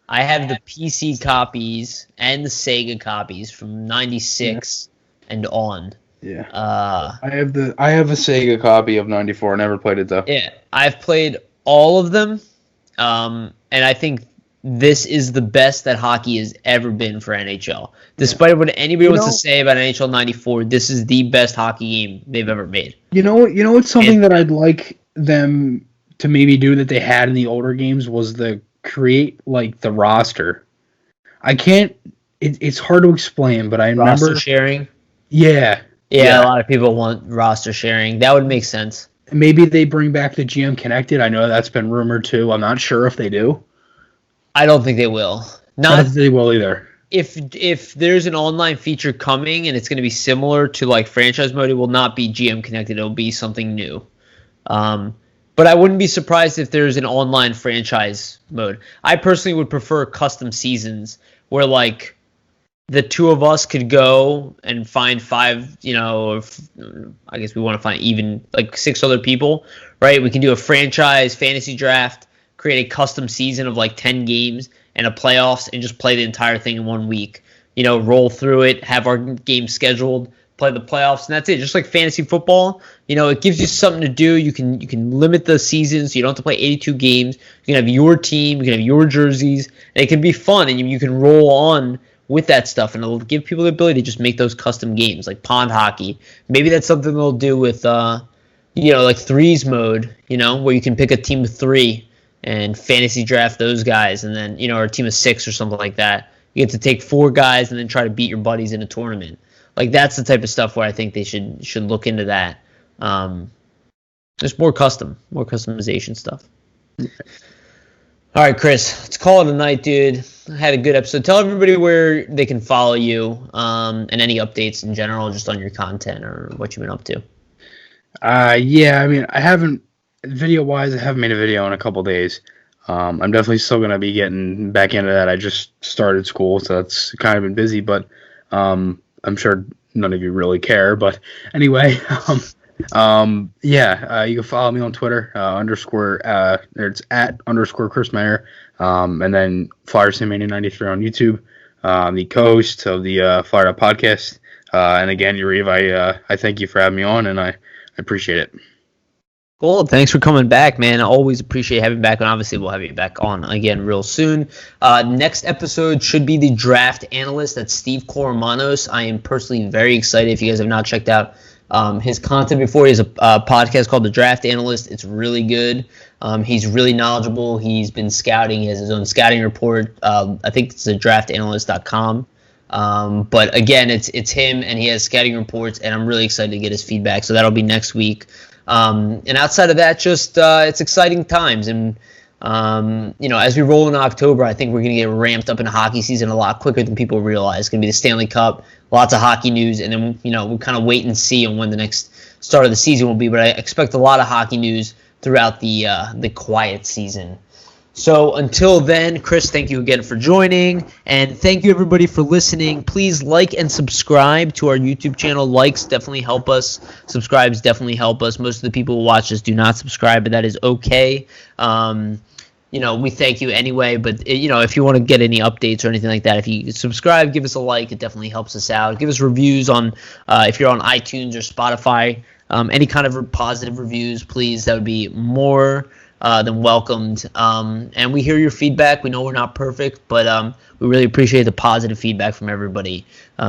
I have the PC copies and the Sega copies from '96 and on. Yeah. I have a Sega copy of '94. Never played it though. Yeah, I've played all of them, and I think this is the best that hockey has ever been for NHL. Despite what anybody wants to say about NHL '94, this is the best hockey game they've ever made. You know what's something that I'd like them to maybe do that they had in the older games was create like the roster. I can't. It's hard to explain, but I remember roster sharing. Yeah. Yeah, a lot of people want roster sharing. That would make sense. Maybe they bring back the GM Connected. I know that's been rumored too. I'm not sure if they do. I don't think they will. Not if they will either. If there's an online feature coming and it's going to be similar to like franchise mode, it will not be GM Connected. It'll be something new. But I wouldn't be surprised if there's an online franchise mode. I personally would prefer custom seasons where like the two of us could go and find 5, I guess we want to find even like 6 other people, right? We can do a franchise fantasy draft, create a custom season of like 10 games and a playoffs and just play the entire thing in 1 week. Roll through it, have our game scheduled, play the playoffs, and that's it. Just like fantasy football, it gives you something to do. You can limit the season so you don't have to play 82 games. You can have your team, you can have your jerseys, and it can be fun, and you can roll on with that stuff, and it'll give people the ability to just make those custom games, like pond hockey. Maybe that's something they'll do with, like threes mode, where you can pick a team of 3 and fantasy draft those guys, and then, or a team of 6 or something like that. You get to take 4 guys and then try to beat your buddies in a tournament. Like, that's the type of stuff where I think they should look into that. There's more customization stuff. All right, Chris, let's call it a night, dude. I had a good episode. Tell everybody where they can follow you, and any updates in general, just on your content or what you've been up to. Yeah, I mean, I haven't made a video in a couple days. I'm definitely still going to be getting back into that. I just started school, so that's kind of been busy, but I'm sure none of you really care. But anyway, you can follow me on Twitter, it's @ Chris Maher, and then FlyersMania93 on YouTube. I'm the co-host of the Flyer Up podcast. And again, Yariv, I thank you for having me on, and I appreciate it. Cool. Thanks for coming back, man. I always appreciate having you back, and obviously we'll have you back on again real soon. Next episode should be the Draft Analyst. That's Steve Koromanos. I am personally very excited. If you guys have not checked out his content before, he has a podcast called the Draft Analyst. It's really good. He's really knowledgeable. He's been scouting. He has his own scouting report. I think it's the draftanalyst.com. But again, it's him, and he has scouting reports, and I'm really excited to get his feedback. So that'll be next week. And outside of that, just it's exciting times. And, as we roll into October, I think we're going to get ramped up in hockey season a lot quicker than people realize. It's going to be the Stanley Cup, lots of hockey news, and then, we'll kind of wait and see on when the next start of the season will be. But I expect a lot of hockey news throughout the quiet season. So until then, Chris, thank you again for joining, and thank you everybody for listening. Please like and subscribe to our YouTube channel. Likes definitely help us. Subscribes definitely help us. Most of the people who watch us do not subscribe, but that is okay. We thank you anyway, but if you want to get any updates or anything like that, if you subscribe, give us a like. It definitely helps us out. Give us reviews on if you're on iTunes or Spotify. Any kind of positive reviews, please. That would be more than welcomed. And we hear your feedback. We know we're not perfect, but we really appreciate the positive feedback from everybody.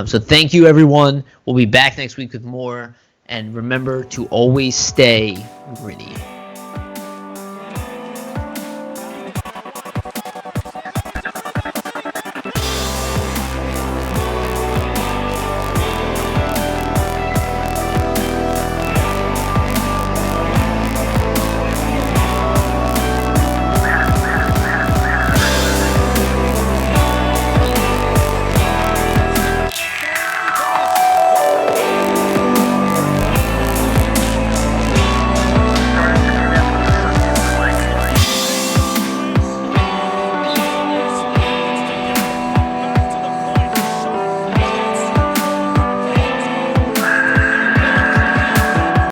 So thank you, everyone. We'll be back next week with more. And remember to always stay gritty.